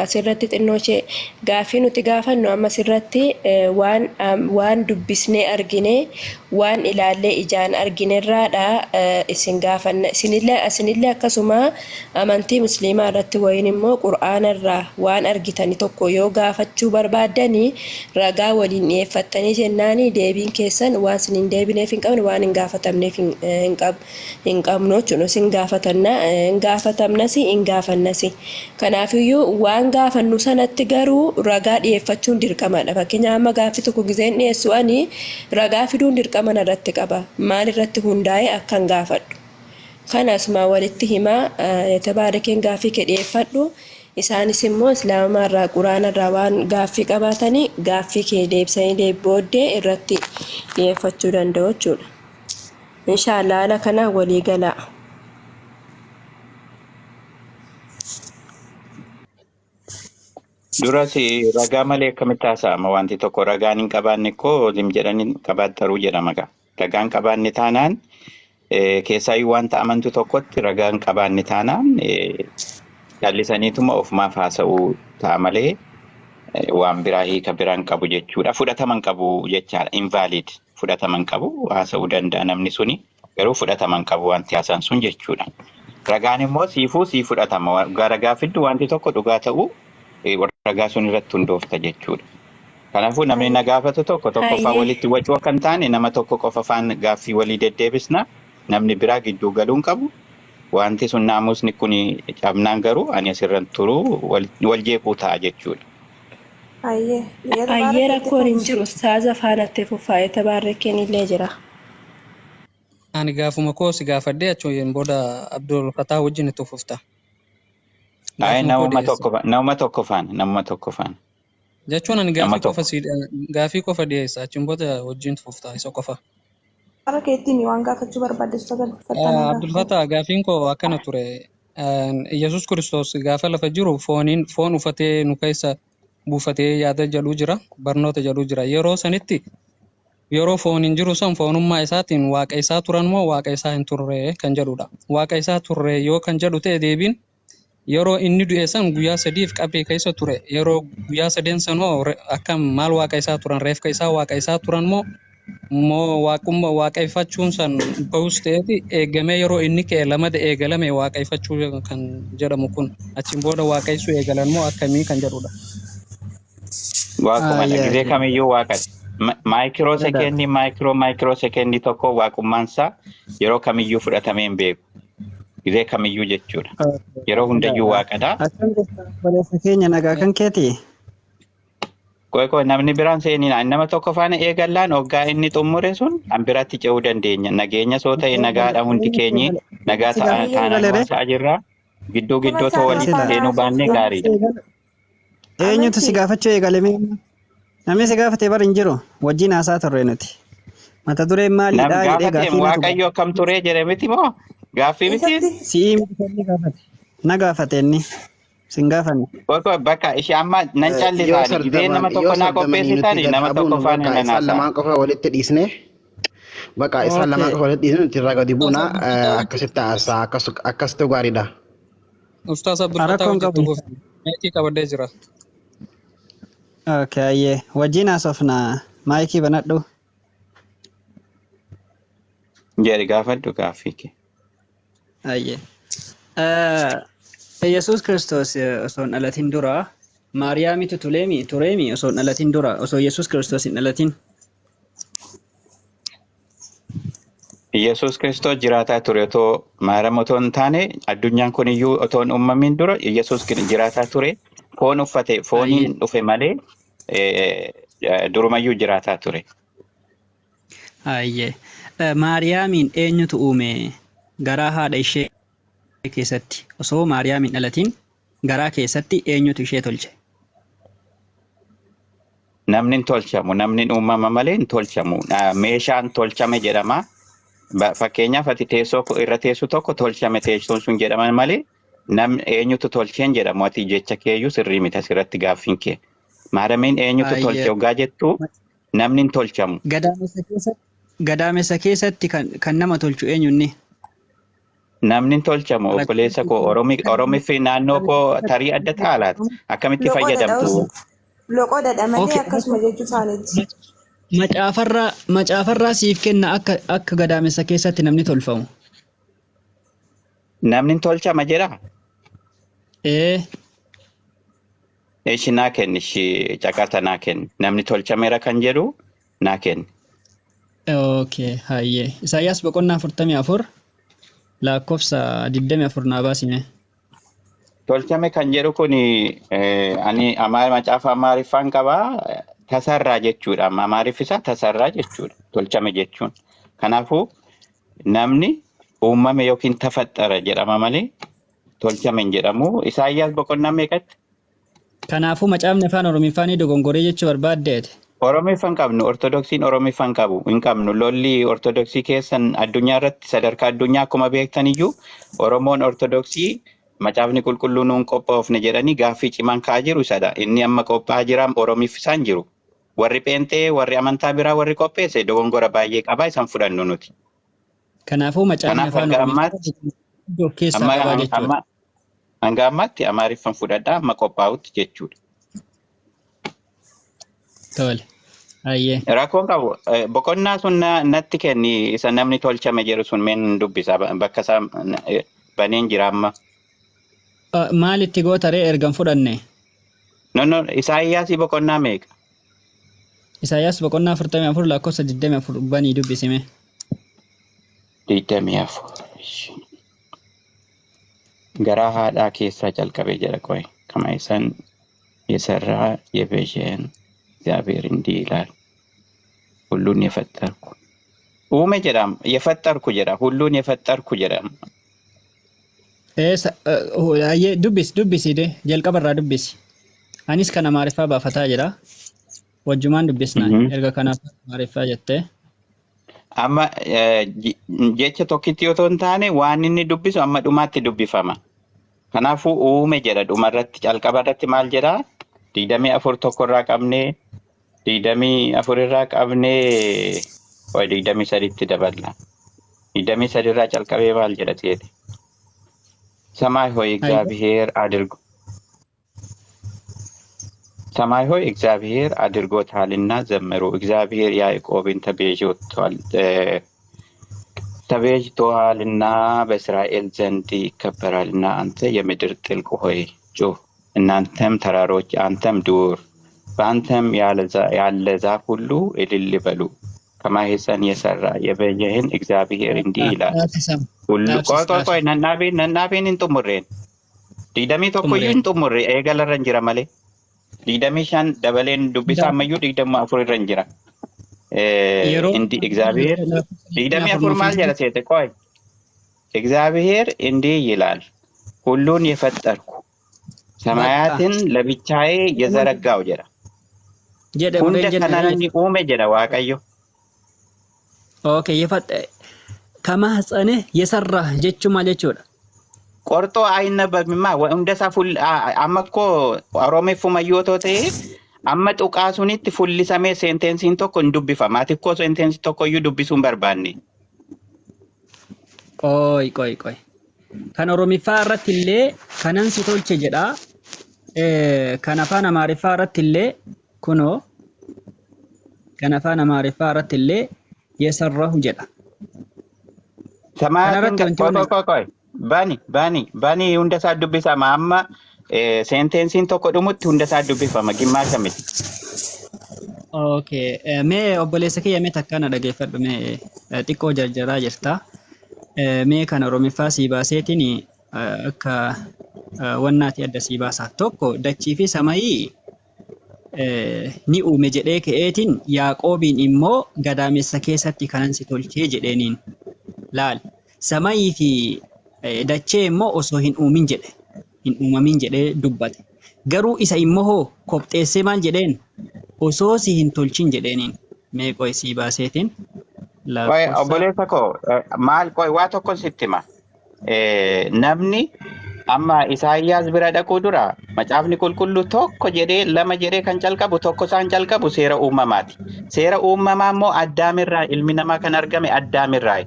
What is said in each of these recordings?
asirratti xinnoo ishee gaaffii nuti gaafannu amma asirratti waan dubbisnee argine waan ilaallee ijaan arginerraadha isin gaafanna isinillee akkasuma amantii musliimaa irratti wayin immoo qur'aanarraa waan argitani tokko yoo gaafachuu barbaaddanii ragaa waliin dhiyeeffattanii jennaanii deebiin keessan waan isin hin deebineef hin qabne waan hin gaafatamneef hin qabnu jechuudha isin gaafatamnas hin gaafannas kanaaf waan gaafannu sanatti garuu ragaa dhiyeeffachuun dirqamadha. Fakkeenyaaf amma gaaffii tokko gizeen dhiyeessu ani ragaa fiduun dirqama irratti qaba. Maal irratti hundaa'ee akkan gaafadhu. Kanasuma walitti himaa tabaarikeen gaaffii kee dhiyeeffadhu. Isaanis immoo islaamaarraa quraanarraa waan gaaffii qabaatanii gaaffii kee deebisanii booddee irratti dhiyeeffachuu danda'u jechuudha. Inshaallah haala kanaan walii galaa. Durasi ragaa malee akkamitti haasa'ama wanti tokko ragaan hin qabaanne koo jedhanii qabaattaruu jedhama gaa. Ragaan qabaanne taanaan keessaayyuu wanta amantu tokkotti ragaan qabaanne taanaan callisaniituma ofumaaf haasa'uu ta'a malee waan biraa hiika biraan qabu jechuudha. Fudhataman qabu jechaadha. Invalid fudhataman qabu haasa'uu danda'a namni suni garuu fudhataman qabu wanti haasa'an sun jechuudha. Ragaan immoo siifuu sii fudhatama. Ragaa fiddu wanti tokko dhugaa ta'uu ragaa sun irratti hundoofta jechuudha. Kanaafuu namni na gaafatu tokko faa walitti wacuu akka hin taane nama tokko qofa faan gaaffii walii deddeebisna namni biraa gidduu galuun qabu. Wanti sun naamusni kun cabnaan garuu ani asirran turuu wal jeequu ta'a jechuudha. Ayyee rakkoon hin jiru saaza faanattee fuffaa'ee tabaarrekeen illee jira. Ani gaafuma koo si gaafadhee achuun booda Abdul Fataa wajjin itti fufta. Nama tokko faana. Jechuun ani gaaffii qofa dhiyeessa achiin booda wajjin fufta isa qofa. Bara keettiin waan gaafachuu barbaaddeessu Abdul Fataa gaaffiin koo akkana ture. Yesus Kiristoos gaafa lafa jiru foon uffatee nu keessa buufatee yaada jedhu jira barnoota jedhu jira yeroo sanitti yeroo foon hin jiru san foonummaa isaatiin waaqa isaa turan moo waaqa isaa hin turre kan jedhudha. Waaqa isaa turre yoo kan jedhu ta'e deebiin yeroo inni du'e san guyyaa sadiif qabee keessa ture yeroo guyyaa sadeen sanoo akkam maal waaqa isaa turan reefka isaa waaqa isaa turan moo waaqeffachuun san bahus ta'eeti eegamee yeroo inni ka'e lamada eegalame waaqeffachuu kan jedhamu kun achiin booda waaqessu eegalan moo akkamii kan jedhudha. Waaquma gisee kamiyyuu waaqati. Maayikiroo sekendii tokko waaqummaansaa yeroo kamiyyuu fudhatamee hin beeku. Gisee kamiyyuu jechuudha. Yeroo hundayyuu waaqadha. Keenya nagaa kan keeti. Namni biraan seenina nama tokko faana eegallaan hoggaa inni xumure sun an biratti ce'uu dandeenya. Nageenya soo ta'e nagaadha hundi keenyi nagaa taanaa jirra. Gidduu too walitti seenuu baannee gaariidha. Eenyutu si gaafachuu eegalame? Namni si gaafatee bar hin jiru wajjin haasaa turre nuti. Mata dureen maalidhaa jedhee gaaffii Waaqayyo akkam turee jedhe miti moo? Gaaffii miti? Si'ii miti gaafate. Na gaafate inni. Sin gaafanne. Bakka ishee amma nan callisaani. Gidee nama tokko naa qopheessitaani nama tokko faana nan isaan lamaan qofa walitti dhiisne. Bakka isaan lamaan qofa walitti dhiisne nuti irraa gadi buuna akkasitti haasaa akkasitti gaariidha. Ustaas Abdul Fataa hojjetu maayikii qabadhee jira. Okay, wajjin haasofna maayikii banadhu. Jedhi gaafadhu gaaffii kee. Ayyee. Yesus Kiristoos osoo hin dhalatin dura Maariyaamitu tureemi osoo hin dhalatin dura osoo Yesus Kiristoos hin dhalatin. Yesus Kiristoos jiraataa ture otoo Maariyaam otoo hin taane addunyaan kun iyyuu otoo hin uumamin dura Yesus jiraataa ture foon uffate fooniin dhufe malee durumayyuu jiraataa ture. Ayyee. Maariyaamiin eenyutu uume garaa haadha ishee keessatti osoo Maariyaamiin dhalatin garaa keessatti eenyutu ishee tolche? Namni hin tolchamu namni uumama malee hin tolchamu meeshaan tolchame jedhama. Fakkeenyaaf ati teessoo irra teessu tokko tolchame teessoon sun jedhama malee namni eenyutu tolcheen jedhamu ati jecha keeyyuu sirrii miti asirratti gaaffiin kee. Maariyaamiin eenyutu tolche hoggaa jettu namni hin tolchamu. Gadaamessa keessatti kan nama tolchu eenyunni? Namni tolchamu obboleessa koo Oromii fi naannoo koo tarii adda ta'a laata? Akkamitti Loqoodadha fayyadamtu? loqoodadha malee Okay. akkasuma jechuu isaaniiti. Macaafarraa siif kenna akka gadaamessa keessatti namni tolfamu. Namni tolchama jedhaa? Ee, Ishi naa kenni, ishi caqata naa kenni. Namni tolchameera kan jedhu naa kenni. okay, hayyee. Isaayyaas boqonnaa 44 lakkoofsa 24 naa baasime. Tolchame kan jedhu kuni ani macaafa Amaariffaan qabaa tasarraa jechuudha. Amaariffisa tasarraa jechuudha. Tolchame jechuun. Kanaafuu namni uumame yookiin tafaxxara jedhama malee tolchame hin jedhamu. Isaayyaas boqonnaa meeqatti? Kanaafuu macaafni afaan Oromiiffaanii dogongoree jechuu barbaaddeeti. Oromiffaan qabnu, Ortodoksiin Oromiffaan qabu hin qabnu. Lolli Ortodoksii keessan addunyaa irratti sadarkaa addunyaa akkuma beektan iyyuu Oromoon Ortodoksii macaafni qulqulluun nuun qophoofne jedhanii gaaffii cimaan ka'aa jiru isadha. Inni amma qophaa'aa jira Oromiffisaan jiru. Warri Pheenxee, warri amantaa biraa warri qopheesse dogongora baay'ee qabaa isaan fudhannu nuti. Kanaafuu macaafni afaan Oromiiffaanii keessaa qabaa jechuudha. Hanga ammaatti Amaariffaan fudhadhaa amma qophaa'utti jechuudha. Tole. Hayyee. Rakkoon qabu boqonnaa sun natti kenni isa namni tolchame jedhu sun meen dubbisa bakka isaa baneen jira amma. Maalitti goota ree ergan fudhanne? No, Isaayyaasii boqonnaa meeqa? Isaayyaas boqonnaa 44 lakkoofsa 24 banii dubbisime. 24. Garaa haadhaa keessaa jalqabee jira qoy. Kama isaan የሰራ የቤዠን እግዚአብሔር እንዲህ ይላል ሁሉን የፈጠርኩ ኡሜ ጀዳም የፈጠርኩ ጀዳ ሁሉን የፈጠርኩ ጀዳም Ayyee dubbisi de jalqabarraa dubbisi. Anis kana Amaariffaa baafataa jira. Wajjumaan dubbisnaa erga kanaaf Amaariffaa jettee. amma jecha tokkitti yoo hin taane waan inni dubbisu amma dhumaatti dubbifama. Kanaafuu uume jedha dhumarratti calqabarratti maal jedhaa? 24 tokkorraa qabnee 24 irraa qabnee 23 tti daballa. 23 irraa calqabee maal jedha ta'e? ሰማይ ሆይ እግዚአብሔር አድርጎታልና ዘምሩ። እግዚአብሔር ያዕቆብን ተቤዥቶሃልና በእስራኤል ዘንድ ይከበራልና። አንተ የምድር ጥልቅ ሆይ ጩህ፣ እናንተም ተራሮች፣ አንተም ዱር፣ በአንተም ያለ ዛፍ ሁሉ እልል በሉ። ከማኅፀን የሠራ የቤዠህን እግዚአብሔር እንዲህ ይላል ሁሉ ቆይ ነናቤን እንጥሙሬን ዲደሚ tokkoyyuu hin xumurre eegalarra hin jira malee 25 dabaleen dubbisaa ammayyuu 24 irra hin jira እንዲህ እግዚአብሔር 24 ማል ጀራ ሴት ቆይ እግዚአብሔር እንዲህ ይላል ሁሉን የፈጠርኩ ሰማያትን ለብቻዬ የዘረጋው ጀራ ሁንደ ከናኒ ኡሜ ጀራ waaqayyo Okay, ከማህፀንህ የሰራህ jechuun maal jechuudha? ቆርጦ አይነበብማ እንደሳ ፉል አመኮ ኦሮሜፉማ yoo ta'e amma xuqaasunitti fullisamee seentensiin tokko hin dubbifama. Ati ko seentensi tokko iyyuu dubbisuun barbaanne. Qoy. Kan Oromiffaa irratti illee kanan si tolche jedha. Kan afaan Amaariffaa irratti illee kunoo kan afaan Amaariffaa irratti illee የሰራሁ ጀዳ ሰማያትን ቆይ ባኒ ሁንደሳ ዱብቢሳማ አማ ሴንቴንሲን tokko dhumutti hundasaa dubbifama gimmaasha miti. Okay, mee obboleessa kiyya mee takkaana dhageeffadhu mee xiqqoo jarjaraa jirta. Mee kan Oromiffaa sii baaseetiin akka wannaati adda sii baasaa tokko dachii fi samayii ni uume jedhee ka'eetiin Yaaqoobiin immoo gadaamessa keessatti kanan si tolchee jedheeniin laal. Samayii fi dachee immoo osoo hin uumamin jedhee dubbate. Garuu isa immoo kopheessee maal jedheen osoo si hin tolchin jedheeniin mee qoy sii baaseetiin. Obboleessa koo maal qoy waa tokko sitti hima. Namni amma Isaayyaas bira dhaquu dura macaafni qulqulluu tokko jedhee lama jedhee kan calqabu tokko isaan calqabu seera uumamaati. Seera uumamaa immoo addaamirraa ilmi namaa kan argame addaamirraa.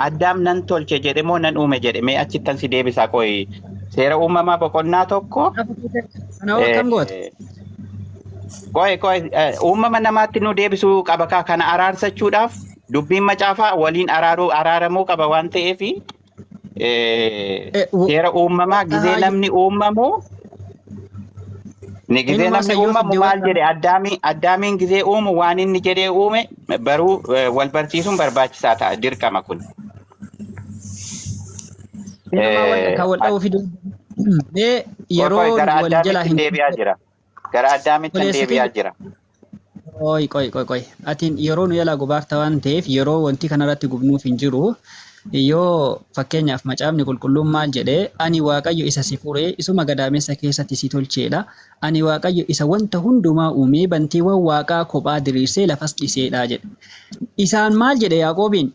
Addaam nan tolche jedhe moo nan uume jedhe mee achittan si deebisaa qoyi. Seera uumamaa boqonnaa tokko. Kana akkam goota? Qoyi uumama namaatti nu deebisuu qaba kana araarsachuudhaaf dubbiin macaafaa waliin araaramuu qaba waan ta'eefi. Seera uumamaa gizee namni uumamu ni gizee namni uumamu maal jedhe addaamiin gizee uumu waan inni jedhee uume baruu wal barsiisuun barbaachisaa ta'a dirqama kun. Yeroo gara wal jalaa hin deebi'aa jira. Gara addaamitti deebi'aa jira. Qoy. Atiin yeroo nu yaalaa gubaarta waan ta'eef yeroo wanti kanarratti gubnuuf hin jiru. Yoo fakkeenyaaf macaafni qulqulluun maal jedhee ani waaqayyo isa si furee isuma gadaamessa keessatti si tolcheedha. Ani waaqayyo isa wanta hundumaa uumee bantiiwwan waaqaa kophaa diriirsee lafas dhiseedha jedhe. Isaan maal jedhe Yaaqoobiin?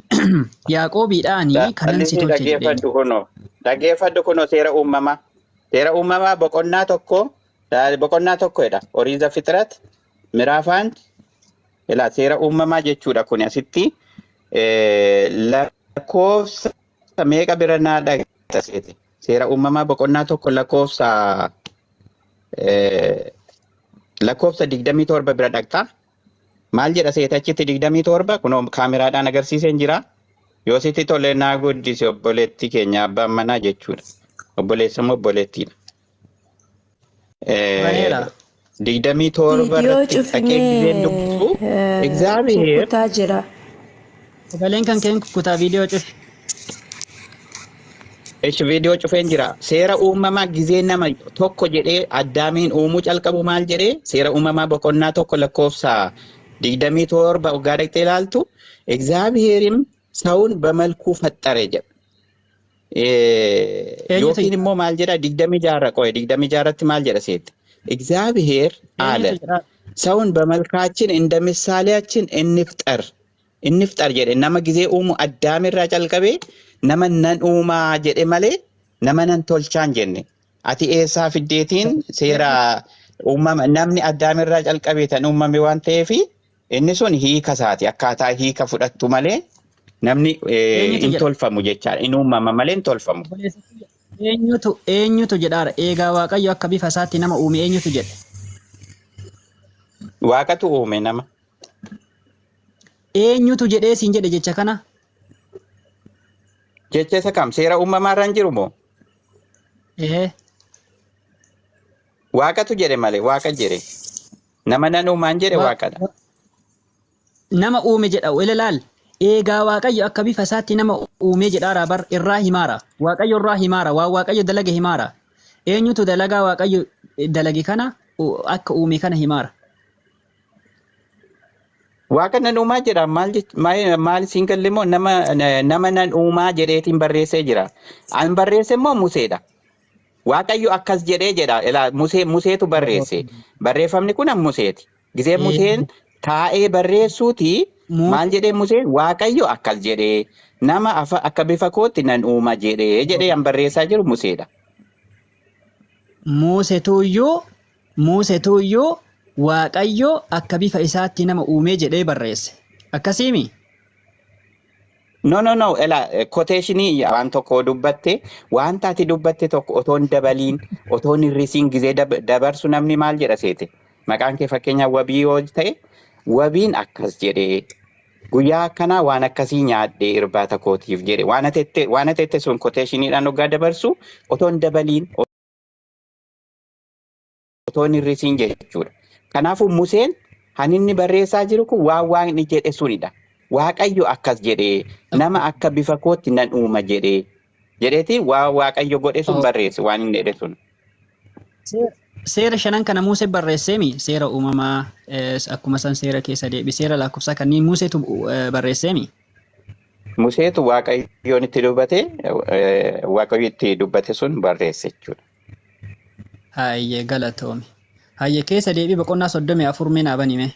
Yaaqoobiidhaanii kanan si tolche jedhee. Dhaggeeffadhu kunoo seera uumamaa. Seera uumamaa boqonnaa tokkodha. Oriiza Fixrat miraafaan seera uumamaa jechuudha kun asitti. Lakkoofsa meeqa bira naa dhaggeeffate seera uumamaa boqonnaa tokko lakkoofsa 27 bira dhaqxa. Maal jedha seetachitti 27 kunoo kaameraadhaan agarsiiseen jira. Yoo sitti tolee naa guddise obboleettii keenya abbaan manaa jechuudha. Obboleessa moo obboleettiidha? 27 irratti dhaqee gizeen dubbisu kutaa jira. Galeen kan keen kutaa viidiyoo cufe. Viidiyoo cufeen jira. Seera uumamaa gizee nama tokko jedhee addaamiin uumuu calqabu maal jedhee seera uumamaa boqonnaa tokko lakkoofsa 27 waggaa dhaqxee ilaaltu እግዚአብሔርም ሰውን በመልኩ ፈጠረ jedha. Yookiin immoo maal jedha 26 maal jedha seet እግዚአብሔር አለ ሰውን በመልካችን እንደ ምሳሌያችን እንፍጠር jedhe nama gizee uumu addaamirraa calqabee nama nan uumaa jedhe malee nama nan tolchaan jenne. Ati eessaa fiddeetiin seera uumama namni addaamirraa calqabee tan uumame waan ta'eef inni sun hiika isaati akkaataa hiika fudhattu malee namni hin tolfamu jechaadha. Inni uumama malee hin tolfamu. Eenyutu jedhaara eegaa waaqayyo akka bifa isaatti nama uume eenyutu jedhe? Waaqatu uume nama. Eenyutu jedhee siin jedhe jecha kana? Jecha isa kam seera uumamaa irra hin jiru moo? Waaqatu jedhe malee waaqa jedhe. Nama nan uumaan jedhe waaqadha. Nama uume jedha ilaalaal. Eegaa waaqayyo akka bifa isaatti nama uume jedhaara bar irraa himaara. Waaqayyo irraa himaara. Waa waaqayyo dalage himaara. Eenyutu dalagaa waaqayyo dalage kana akka uume kana himaara. Waaqa nan uumaa jedha maal siin galle moo nama nan uumaa jedheetiin barreessee jira. An barreesse immoo Museedha. Waaqayyo akkas jedhee jedha. Museetu barreesse. Barreeffamni kun Museeti. Gizee Museen taa'ee barreessuuti maal jedhee Museen waaqayyo akkas jedhee nama akka bifa kootti nan uuma jedhee an barreessaa jiru Museedha. Museetuyyuu waaqayyo akka bifa isaatti nama uumee jedhee barreesse. Akkasiimi? No. Quotationii waan tokko dubbatte wanta ati dubbatte tokko otoo hin dabaliin otoo hin hir'isiin gizee dabarsu namni maal jedha seete. Maqaan kee fakkeenyaaf wabii yoo ta'e wabiin akkas jedhee guyyaa akkanaa waan akkasii nyaadhee irbaata kootiif jedhe waan ati sun quotationiidhaan hoggaa dabarsu otoo hin dabaliin otoo hin hir'isiin jechuudha. Kanaafuu Museen inni barreessaa jiru kun waan waaqni jedhe sunidha. Waaqayyo akkas jedhee nama akka bifa kootti nan uuma jedheeti waan waaqayyo godhe sun barreesse waan inni jedhe sun. Seera shanan kana Musee barreesseemi seera uumamaa akkuma san seera keessa deebi seera lakkoofsaa kanneen Museetu barreesseemi. Museetu waaqayyoon itti dubbate sun barreesse jechuudha. Hayyee galatoomi. Hayyee keessa deebii boqonnaa 34 mee naa banime.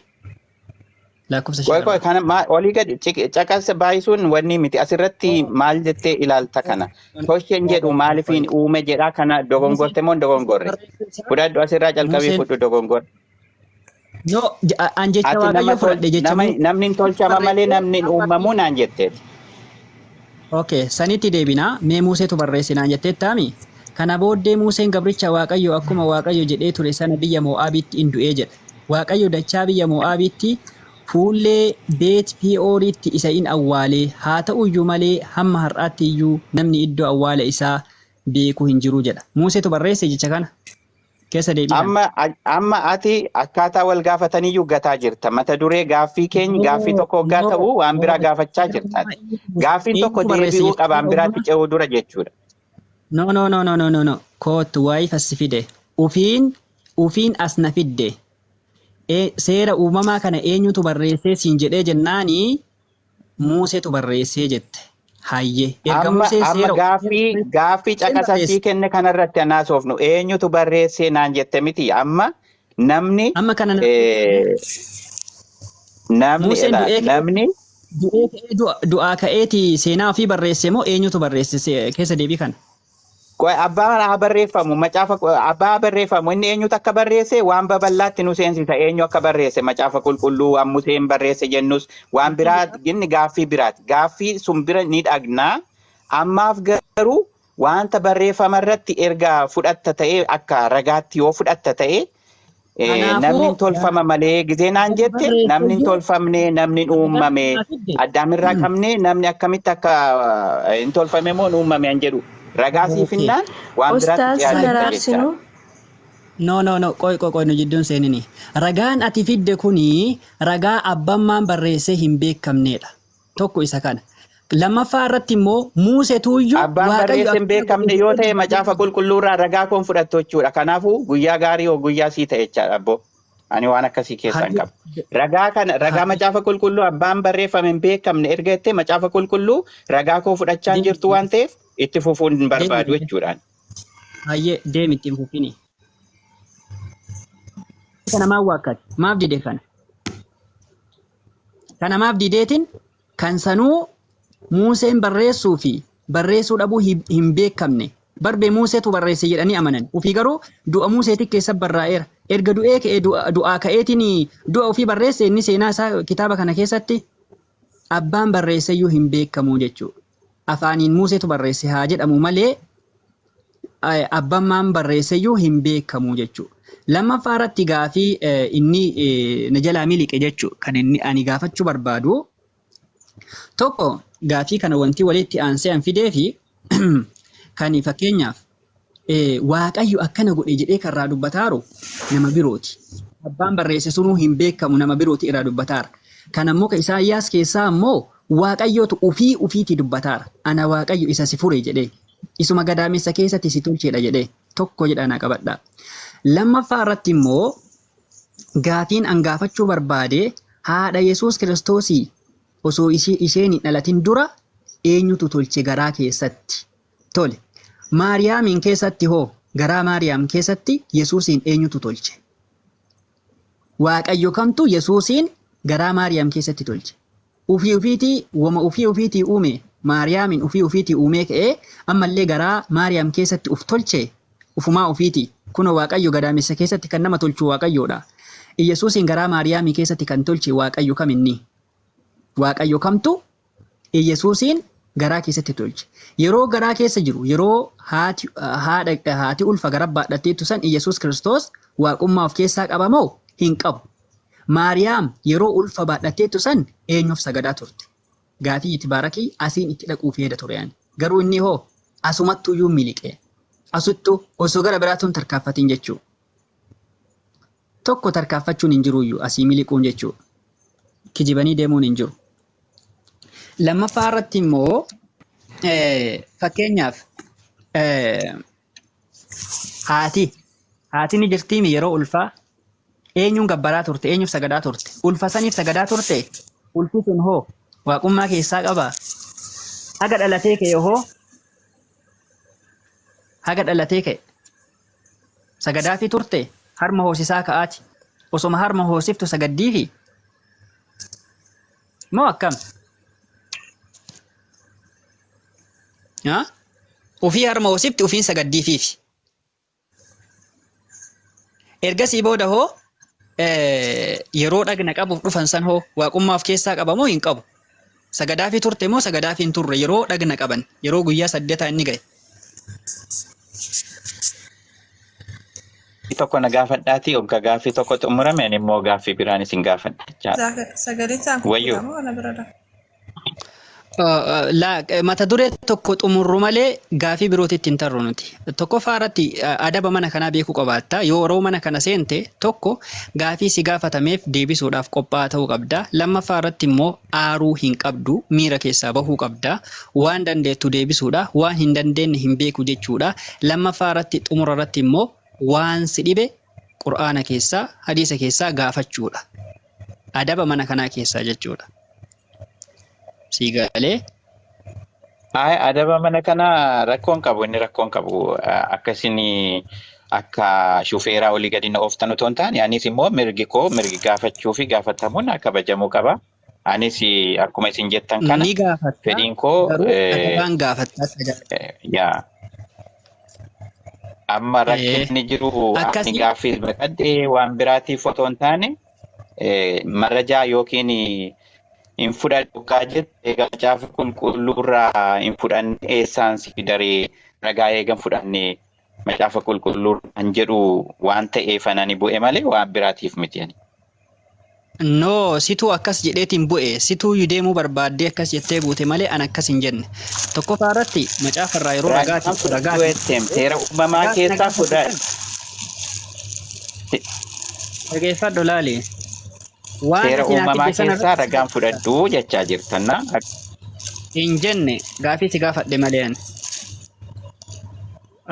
lakkoofsa Qoy 15. kana olii gadi caqasa baay'isuun wanni miti asirratti maal jettee ilaalta kana. Tosheen jedhu maaliifin uume jedhaa kana dogongorte moo dogongorre? Fudhadhu asirraa calqabee Museen fudhu dogongorre. no an jecha Ati waaqayyo fudhadhe jecha namni hin tolchama malee namni hin uumamu naan jetteeti. Okay, sanitti deebinaa mee Museetu barreessinaan jettee taami. Kana booddee Museen gabricha Waaqayyo akkuma Waaqayyo jedhee ture sana biyya Mo'aabitti in du'ee jedha. Waaqayyo dachaa biyya Mo'aabitti fuullee Beet Pi'ooritti isa in awwaalee haa ta'uyyuu malee hamma har'aatti iyyuu namni iddoo awwaala isaa beeku hin jiru jedha. Museetu barreesse jecha kana keessa deebi'an. Amma ati akkaataa wal gaafataniyyuu gataa jirta. Mata duree gaaffii keenya gaaffii tokko hoggaa ta'u waan biraa gaafachaa jirta. Gaaffiin tokko deebi'uu qaba waan biraatti ce'uu dura jechuudha. No. Kootu waa'ee fassifide. Ufiin as na fidde. Seera uumamaa kana eenyutu barreessee siin jedhee jennaani Museetu barreessee jette. Hayyee. Erga Musee seera gaaffii caqasasii kenne kanarratti anaasofnu eenyutu barreessee naan jette miti amma namni kana namni du'aa ka'eeti seenaa ofii barreesse moo eenyutu barreesse keessa deebii kana? Abbaan haa barreeffamu macaafa abbaa barreeffamu inni eenyutu akka barreesse waan babal'aatti nu seensisa eenyu akka barreesse macaafa qulqulluu waan Museen barreesse jennus waan biraa inni gaaffii biraati gaaffii sun bira ni dhagnaa ammaaf garuu wanta barreeffama irratti erga fudhatta ta'ee akka ragaatti yoo fudhatta ta'ee namni hin tolfama malee gizee naan jette namni hin tolfamne namni hin uumame addaamirraa qabne namni akkamitti akka hin tolfame moo hin uumame an jedhu. Ragaa siifinnaan waan biraatti dhiyaate jechuudha. No. Qoy nu jidduun seenini. Ragaan ati fidde kuni ragaa abbammaan barreessee hin beekamnedha. Tokko isa kana. Lammaffaa irratti immoo Museetuyyuu abbaan barreessee hin beekamne yoo ta'e macaafa qulqulluurraa ragaa koon fudhattu jechuudha. Kanaafuu guyyaa gaarii yoo guyyaa sii ta'e jechaadha abbo. Ani waan akkasii keessan qaba. Ragaa macaafa qulqulluu abbaan barreeffame hin beekamne erga jettee macaafa qulqulluu ragaa koo fudhachaa hin jirtu waan ta'eef itti fufuun hin barbaadu jechuudhaan. Hayyee deemi ittiin fufini. Kana maaf waakkati? Maaf dide kana? Kana maaf dideetiin kan sanuu Museen barreessuu fi barreessuu dhabuu hin beekamne. Barbee Museetu barreesse jedhanii amanan. Ufii garuu du'a Museetii keessa barraa'eera. Erga du'ee ka'ee du'aa ka'eetiin du'a ofii barreesse inni seenaa isaa kitaaba kana keessatti abbaan barreesseyyuu hin beekamu jechuudha. Afaaniin Museetu barreesse haa jedhamu malee abbammaan barreesseyyuu hin beekamu jechuudha. Lammaffaa irratti gaafii inni na jalaa miliqe jechuudha. Kan inni ani gaafachuu barbaadu tokko gaafii kana wanti walitti aansee an fidee fi kan fakkeenyaaf Waaqayyo akkana godhe jedhee karraa dubbataaru nama birooti. Abbaan barreesse sunuu hin beekamu nama birooti irraa dubbataara. Kan ammoo ka Isaayyaas keessaa ammoo Waaqayyootu ufiitii dubbataara. Ana Waaqayyo isa si fure jedhee. Isuma gadaamessa keessatti si tolcheedha jedhee. Tokko jedha na qabadha. Lammaffaa irratti immoo gaafiin an gaafachuu barbaade haadha Yesuus Kiristoosii osoo isheen hin dhalatin dura eenyutu tolche garaa keessatti? Tole. Maariyaamiin keessatti hoo garaa Maariyaam keessatti Yesuusiin eenyutu tolche? Waaqayyo kamtu Yesuusiin garaa Maariyaam keessatti tolche? Ufii ufiitii uume Maariyaamin ufii ufiitii uumee ka'ee ammallee garaa Maariyaam keessatti uf tolche ufumaa ufiitii. Kunoo Waaqayyo gadaamessa keessatti kan nama tolchu Waaqayyoodha. Yesuusiin garaa Maariyaamii keessatti kan tolche Waaqayyo kam inni? Waaqayyo kamtu Yesuusiin garaa keessatti tolche. Yeroo garaa keessa jiru yeroo haati ulfa gara baadhatteettu san Yesuus Kiristoos waaqummaa of keessaa qaba moo hin qabu? Maariyaam yeroo ulfa baadhatteettu san eenyuuf sagadaa turte? Gaafii itti baarakii asiin itti dhaquu feeda ture yaani. Garuu inni hoo asumattuyyuu miliqee. Asuttu osoo gara biraatuun tarkaanfatiin jechuudha. Tokko tarkaanfachuun hin jiruyyuu asii miliquun jechuudha. Kijibanii deemuun hin jiru. Lammaffaa irratti immoo fakkeenyaaf haati ni jirtiimi yeroo ulfaa eenyuun gabbaraa turte eenyuuf sagadaa turte ulfa saniif sagadaa turte ulfi sun hoo waaqummaa keessaa qabaa haga dhalatee ka'e sagadaa fi turte harma hoosisaa ka'aati osoma harma hoosiftu sagaddii fi moo akkam? Ufii harma hoosifti ufiin sagaddiifiifi. Ergasii booda hoo yeroo dhagna qabuuf dhufan san hoo waaqummaaf keessaa qabamoo hin qabu? Sagadaafii turte moo sagadaafii hin turre yeroo dhagna qaban yeroo guyyaa 8 inni ga'e? Tokko na gaafadhaati hogga gaaffii tokko xumurame ani immoo gaaffii biraan isin gaafadha jechaadha. Sagalee isaan Wayyoo. kukkulamoo wala bira Mata duree tokko xumurru malee gaafii birootitti hin tarru nuti. Tokkoffaa irratti adaba mana kanaa beekuu qabaatta. Yeroo mana kana seente tokko gaafii si gaafatameef deebisuudhaaf qophaa'aa ta'uu qabda. Lammaffaa irratti immoo aaruu hin qabdu. Miira keessaa bahuu qabda. Waan dandeettu deebisuudha. Waan hin dandeenye hin beeku jechuudha. Lammaffaa irratti xumura irratti immoo waan si dhibe Qur'aana keessaa, hadiisa keessaa gaafachuudha. Adaba mana kanaa keessaa jechuudha. Siigalee. Adaba mana kana rakkoon qabu inni rakkoon qabu akkasin akka shufeeraa olii gadi na ooftan otoo hin taane anis immoo mirgi gaafachuu fi gaafatamuun kabajamuu qaba. Anis akkuma isin jettan kana Ni gaafatta. fedhiin koo Adabaan gaafatta. yaa amma rakkinni jiru Akkasii- ani gaaffii baqadhee waan biraatiif otoo hin taane marrajaa yookiin hin fudhadhu kaa jette macaafa qulqulluurraa hin fudhanne eessaan si daree ragaa eegan fudhanne macaafa qulqulluu kan jedhu waan ta'eef ani bu'e malee waan biraatiif miti ani. No, situu akkas jedheetiin bu'e. Situu deemuu barbaaddee akkas jettee buute malee an akkas hin jenne. Tokkoffaa irratti macaafa irraa yeroo Ragaan fudhadhu jetteem seera uumamaa keessaa fudhadhu. Dhageeffadhu laali. Waan Seera ati naaf uumamaa fidde sana keessaa irratti ragaan fudhadhu jechaa jirtanna. hin jenne gaafii si gaafadhe malee ani.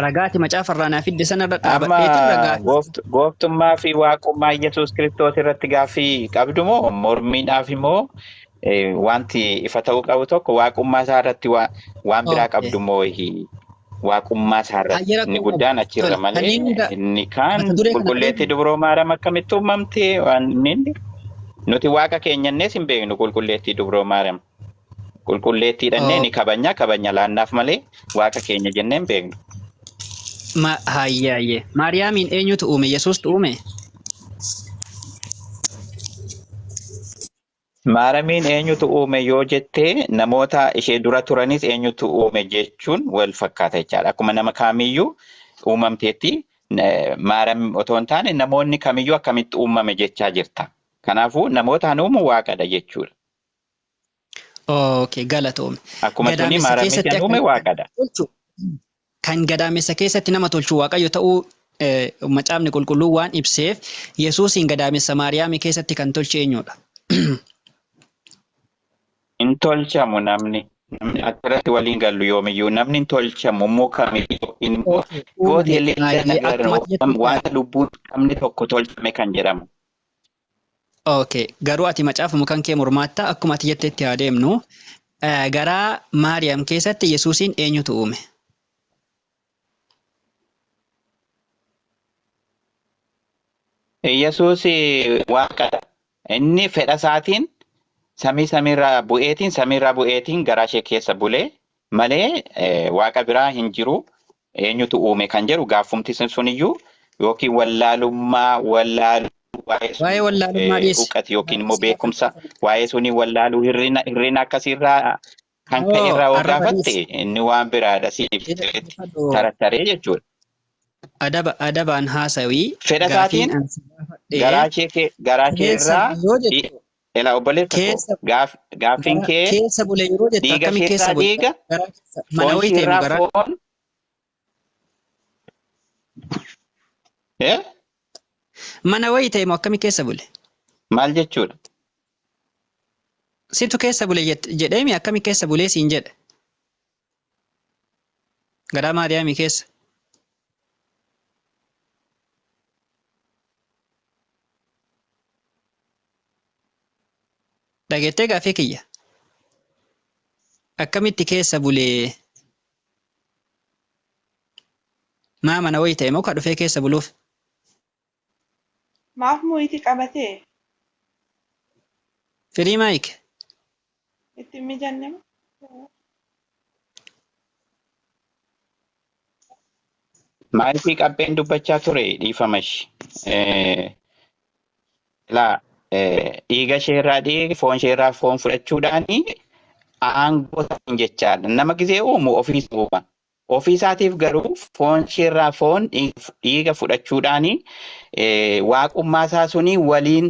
Ragaati macaafa irraa naaf fidde sana irra dhaabadheetiin Amma ragaa. gooftummaa fi waaqummaa Yesuus Kiristoos irratti gaaffii qabdu moo mormiidhaaf immoo wanti ifa ta'uu qabu tokko waaqummaa isaa irratti waan biraa qabdu moo waaqummaa isaa irratti Hayyara inni koo guddaan qabu. achirra Tole, malee kanneen hunda inni kaan mata duree kana qulqulleettii beeknu. dubroo maariyaam akkamitti uumamte waan inni nuti waaqa keenyannees hin beeknu qulqulleettii dubroo maariyaam qulqulleettii dhannee ni kabanya laannaaf malee waaqa keenya jennee hin beeknu. Hayyee. Maariyaamiin eenyutu uume? Yesuustu uume? Maaramiin eenyutu uume yoo jettee namoota ishee dura turanis eenyutu uume jechuun wal fakkaata jechaadha. Akkuma nama kamiyyuu uumamteetti maaram otoo hin taane namoonni kamiyyuu akkamitti uumame jechaa jirta. Kanaafuu namootaan uumu waaqadha jechuudha. Okay, galatoome. Akkuma suni Gadaamessa maaramitti keessatti kan uume waaqadha. Kan gadaamessa keessatti nama tolchu waaqayyo ta'uu macaafni qulqulluun waan ibseef Yesuusiin gadaamessa Maariyaamii keessatti kan tolche eenyudha? Hin tolchamu namni. Asirratti waliin gallu yoomiyyuu namni hin tolchamu mukamiyyuu yookiin immoo gooteellee wanta lubbuun qabni tokko tolchame kan jedhamu. Okay, garuu ati macaafa kan kee mormaatta akkuma ati jettetti haa deemnu. Garaa Maariyaam keessatti Yesuusiin eenyutu uume? Yesuus waaqadha. Inni fedha isaatiin samiirraa bu'eetiin garaa ishee keessa bulee malee waaqa biraa hin jiru eenyutu uume kan jedhu gaaffumti suniyyuu yookiin Waa'ee wallaalummaa dhiyeessi. Uqati yookiin immoo beekumsa waa'ee sunii wallaaluu hirrina akkasiirraa kan ka'e irraa yoo gaafatte inni waan biraadha siif tartaree jechuudha. Adabaan haasawii. Fedha isaatiin garaa ishee irraa Ela obboleessa gaaffiin kee keessa bule yeroo jettu dhiiga akkamii keessa keessaa bule? dhiiga Mana foon wayii ta'e irraa garaa. foon. Mana wayii ta'e moo akkamii keessa bule? Maal jechuudha? Situ keessa bule jedheemi akkamii keessa bulee siin jedhe? Garaa Maariyaamii keessa. Dhageettee gaaffii kiyya. Akkamitti keessa bulee? Maa mana wayii ta'e moo ka dhufee keessa buluuf? Maaf muyitii qabatee? Firii maayik? Itti mijanne Maaliifii qabbeen dubbachaa ture dhiifamash. Ilaa dhiiga isheerraa dhiige foon isheerraa foon fudhachuudhaani aangoo isaanii jechaadha. Nama gizee uumu ofiisa uuma. Ofiisaatiif garuu foon isheerraa foon dhiiga fudhachuudhaani waaqummaa isaa suni waliin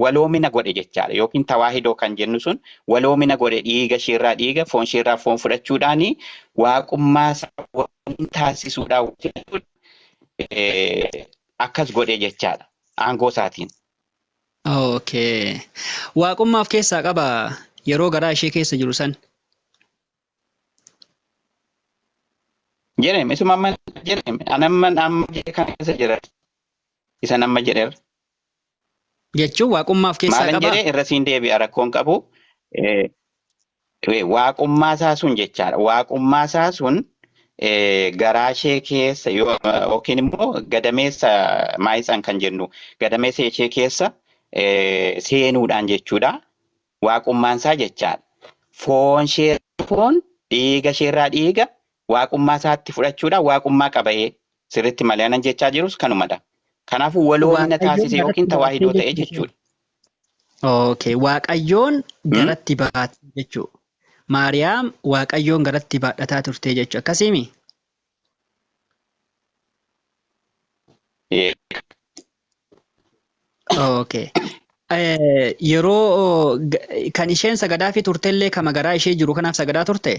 waloomina godhe jechaadha. Yookiin tawaahidoo kan jennu sun waloomina godhe dhiiga isheerraa dhiiga foon isheerraa foon fudhachuudhaani waaqummaa isaa waliin taasisuudhaan akkas godhe jechaadha. Aangoo isaatiin. Okay. Waaqummaaf keessaa qaba yeroo garaa ishee keessa jiru san. Jedhame isuma amma jedhame amma kana keessa jira. Isa nama jedheera. Jechuun waaqummaaf keessaa Maalan qaba. jedhee irra siin deebi'a rakkoon qabu. Waaqummaa isaa sun jechaadha. Waaqummaa isaa sun garaa ishee keessa yookiin immoo gadameessa maayisaan kan jennu gadameessa ishee keessa seenuudhaan jechuudha. Waaqummaan isaa jechaadha. Foon isheerraa foon dhiiga isheerraa dhiiga waaqummaa isaatti fudhachuudhaan waaqummaa qaba'ee sirriitti malee anan jechaa jirus kanumadha. Kanaafuu waloomina taasise yookiin tawaahidoo ta'e jechuudha. Okay. Waaqayyoon garatti baate jechuudha. Maariyaam Waaqayyoon garatti baadhataa turte jechuudha. Akkasiimi? Okay. Yeroo kan isheen sagadaa fi turtellee kama garaa ishee jiru kanaaf sagadaa turte?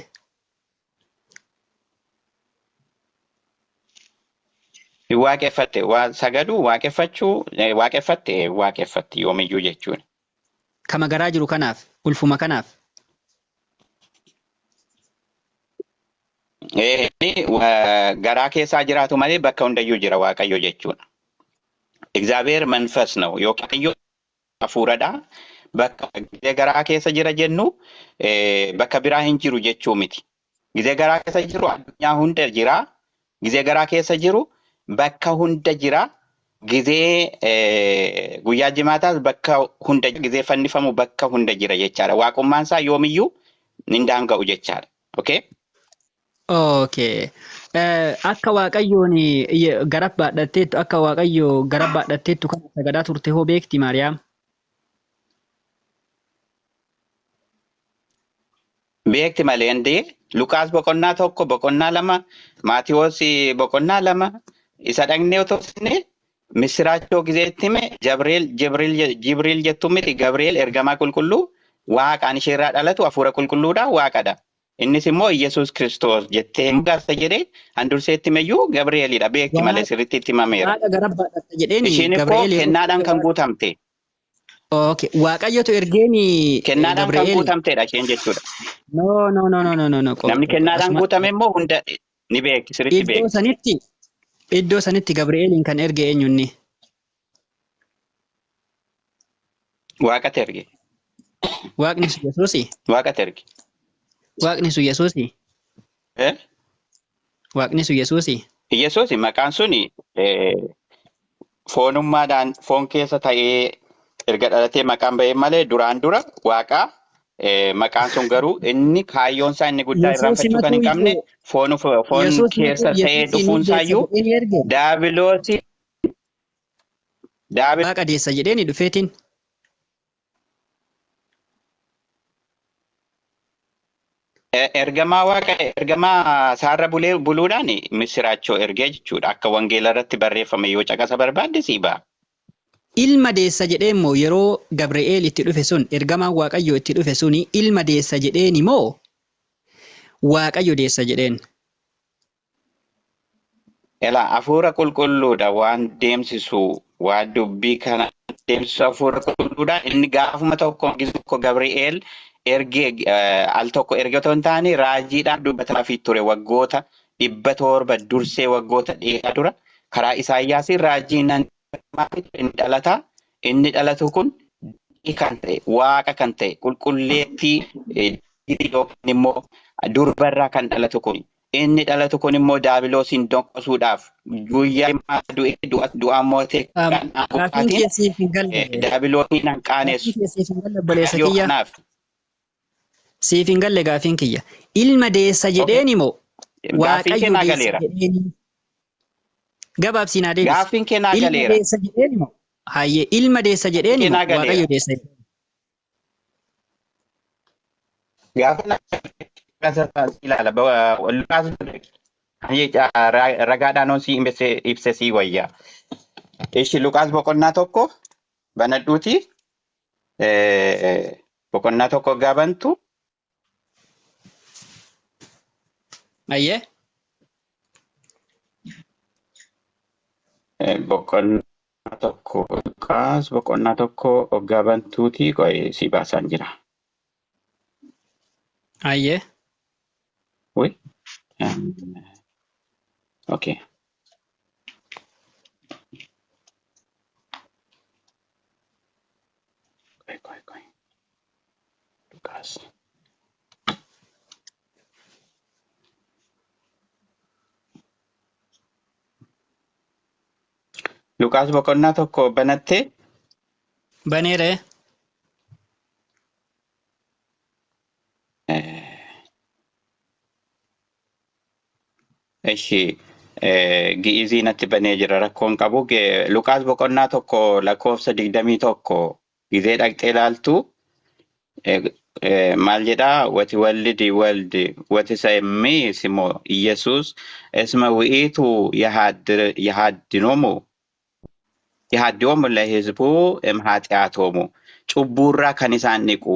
Waaqeffatte sagaduu waaqeffatte yoomiyyuu jechuudha. Kama garaa jiru kanaaf ulfuma kanaaf. Garaa keessaa jiraatu malee bakka hundayyuu jira Waaqayyo jechuudha. Egzaabeer manfas ነው Waaqayyo hafuuradha. Bakka gizee garaa keessa jira jennu bakka biraa hin jiru jechuu miti. Gizee garaa keessa jiru addunyaa hunda jira. Gizee garaa keessa jiru bakka hunda jira. Gizee guyyaa jimaataas bakka hunda gizee fannifamu bakka hunda jira jechaadha. Waaqummaan isaa yoomiyyuu hin daanga'u jechaadha. Okay? Okay. Akka Waaqayyoon gara baadhatteettu akka Waaqayyo gara baadhatteettu kan sagadaa turte hoo beekti Maariyaam? Beekti malee ndee Lukaas boqonnaa tokko boqonnaa lama Maatiyoos boqonnaa lama isa dhaqnee otoo sinne misiraachoo gizeetti hime Jibriil jettu miti Gabri'eel ergamaa qulqulluu waaqaan isheerraa dhalatu hafuura qulqulluudhaan waaqadha. Innis immoo Iyesuus Kiristoos jettee mugaasa jedhee handurseetti meyyuu Gabri'eelidha. Beekti malee sirriitti itti himameera. Waaqa gara baadhatta jedheeni Isheen immoo kennaadhaan kan guutamte. Okay. Waaqayyotu ergeeni Kennaadhaan kan guutamtedha isheen jechuudha. No. Namni kennaadhaan guutame immoo hunda ni beekti sirriitti beekti. Iddoo sanitti Gabri'eeliin kan erge eenyunni? Waaqatu erge. Waaqni sun Yesuusi? Waaqatu erge. Waaqni sun Yesuusi? Waaqni sun Yesuusi? Yesuusi maqaan suni foonummaadhaan foon keessa ta'ee erga dhalatee maqaan ba'ee malee duraan dura Waaqaa maqaan sun garuu inni kaayyoon isaa inni guddaa irraanfachuu kan hin qabne foon keessa ta'ee dhufuun isaayyuu daabiloosi. Waaqa deessa jedheeni dhufeetiin. Ergamaa saarra buluudhaan misiraachoo ergee jechuudha. Akka wangeela irratti barreeffame yoo caqasa barbaadde sii ba'a. Ilma deessa jedheen moo yeroo Gabri'eel itti dhufe sun ergamaan Waaqayyo itti dhufe suni ilma deessa jedheeni moo Waaqayyo deessa jedheen? Elaa hafuura qulqulluudha waan deemsisu waan dubbii kana deemsisu hafuura qulqulluudha. Inni gaafuma tokko Gabri'eel ergee al tokko erge otoo hin taane raajiidhaan dubbataafii ture waggoota 700 dursee waggoota dheeraa dura karaa Isaayyaasiin raajiin inni dhalatu kun kan ta'e waaqa kan ta'e qulqulleettii yookiin immoo durbarraa kan dhalatu kun inni dhalatu kun immoo daabiloosiin doqosuudhaaf guyyaa du'aa mootee kan daabiloosiin hanqaaneessu kanaaf Siif hin galle gaafiin kiyya. Ilma deessa Okay. jedheeni moo Gaaffiin kee waaqayyo naa deessa galeera. jedheeni? Gabaabsii naa deebisi. Gaaffiin kee naa Ilma galeera. deessa jedheeni moo? Hayyee ilma deessa Gaaffiin jedheeni kee moo naa waaqayyo galeera. deessa jedheeni? Gaafa na ilaala Luqaas ragaadhaan osii ibse sii wayyaa. Ishi Luqaas boqonnaa tokko banadhuuti. Boqonnaa tokko gaabantu. Hayyee Boqonnaa tokko Luqaas boqonnaa tokko gaabantuuti qo'ee si baasaan jira. hayyee Ui. Okay. Qo'ee. Luqaas. Luqaas boqonnaa tokko banattee. baneeree Ishi gi'izii natti banee jira rakkoon qabu. Luqaas boqonnaa tokko lakkoofsa 21 gizee dhaqxee ilaaltu maal jedhaa wati waldi wati sa'emmii simoo Iyesuus isma wi'iitu yahaddoomu lahizbuu ኃጢአቶሙ cubbuurraa kan isaan dhiqu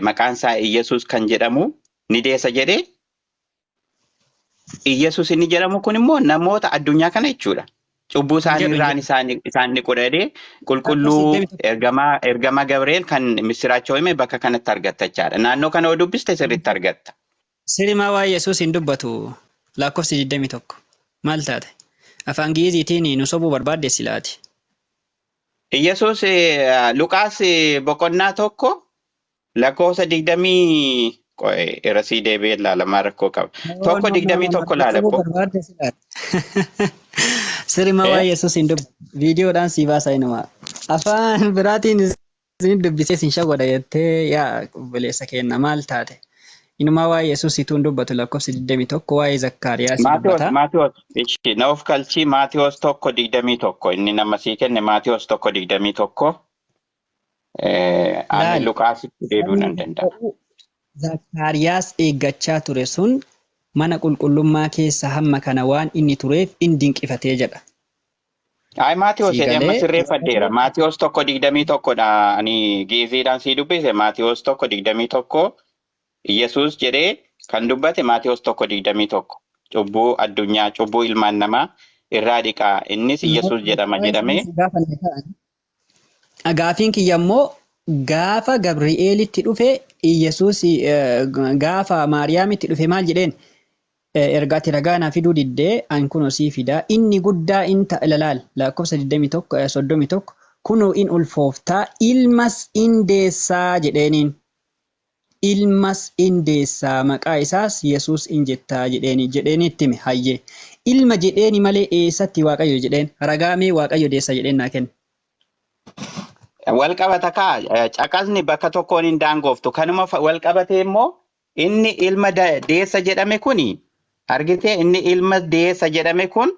maqaan isaa Iyesuus kan jedhamu ni deessa jedhee. Iyesuus inni jedhamu kun immoo namoota addunyaa kana jechuudha. Cubbuu isaaniirraan isaan dhiqu jedhee qulqulluu ergamaa Gabri'eel kan misiraachoo hime bakka kanatti argatta jechaadha. Naannoo kana yoo dubbiste sirriitti argatta. sirimaa waa'ee Yesuus hin dubbatu lakkoofsi 21 maal taate? Afaan Gi'iziitiin nu sobuu barbaadde silaati. Iyesuus Luqaas boqonnaa tokko lakkoofsa 20 irra sii deebi'ee ilaalamaa rakkoo qaba. Tokko 21 laalabbo. Sirimaa waa'ee Yesuus hin dubbatu. Viidiyoodhaan sii baasaa inuma. Afaan biraatiin isin dubbisee sin shawwada jettee yaa obboleessa keenya maal taate? Inumaa waa'ee Yesuus hin dubbatu lakkoofsi 21 waa'ee Zakkaariyaas dubbata. Maatiyoos na of kalchii Maatiyoos tokko 21 inni nama sii kenne Maatiyoos tokko 21 ani Luqaasitti deebi'uu nan danda'a. Zakkaariyaas eeggachaa ture sun mana qulqullummaa keessa hamma kana waan inni tureef in dinqifatee jedha. Ay Maatiyoos jedhee amma sirreeffadheera. Maatiyoos tokko 21 dha ani giiziidhaan sii dubbise Maatiyoos tokko 21 Iyesuus jedhee kan dubbate Maatiyoos tokko 21 cubbuu addunyaa cubbuu ilmaan namaa irraa dhiqaa innis Iyesuus jedhama jedhamee. Gaafiin kiyya immoo gaafa Gabri'eelitti dhufe Iyesuus gaafa Maariyaamitti dhufe maal jedheen ergaati ragaa naa fiduu diddee an kunoo sii fidaa inni guddaa in ta'a ilaal lakkoofsa 31 kunoo in ulfooftaa ilmas in deessaa jedheeniin. Ilmas in deessaa maqaa isaas Yesuus in jettaa jedheeni itti hime hayyee. Ilma jedheeni malee eessatti Waaqayyo jedheen ragaamee Waaqayyo deessa jedheen naa kenne. Wal qabata kaa caqasni bakka tokkoon hin daangooftu kanuma wal qabatee immoo inni ilma deessa jedhame kuni argitee inni ilma deessa jedhame kun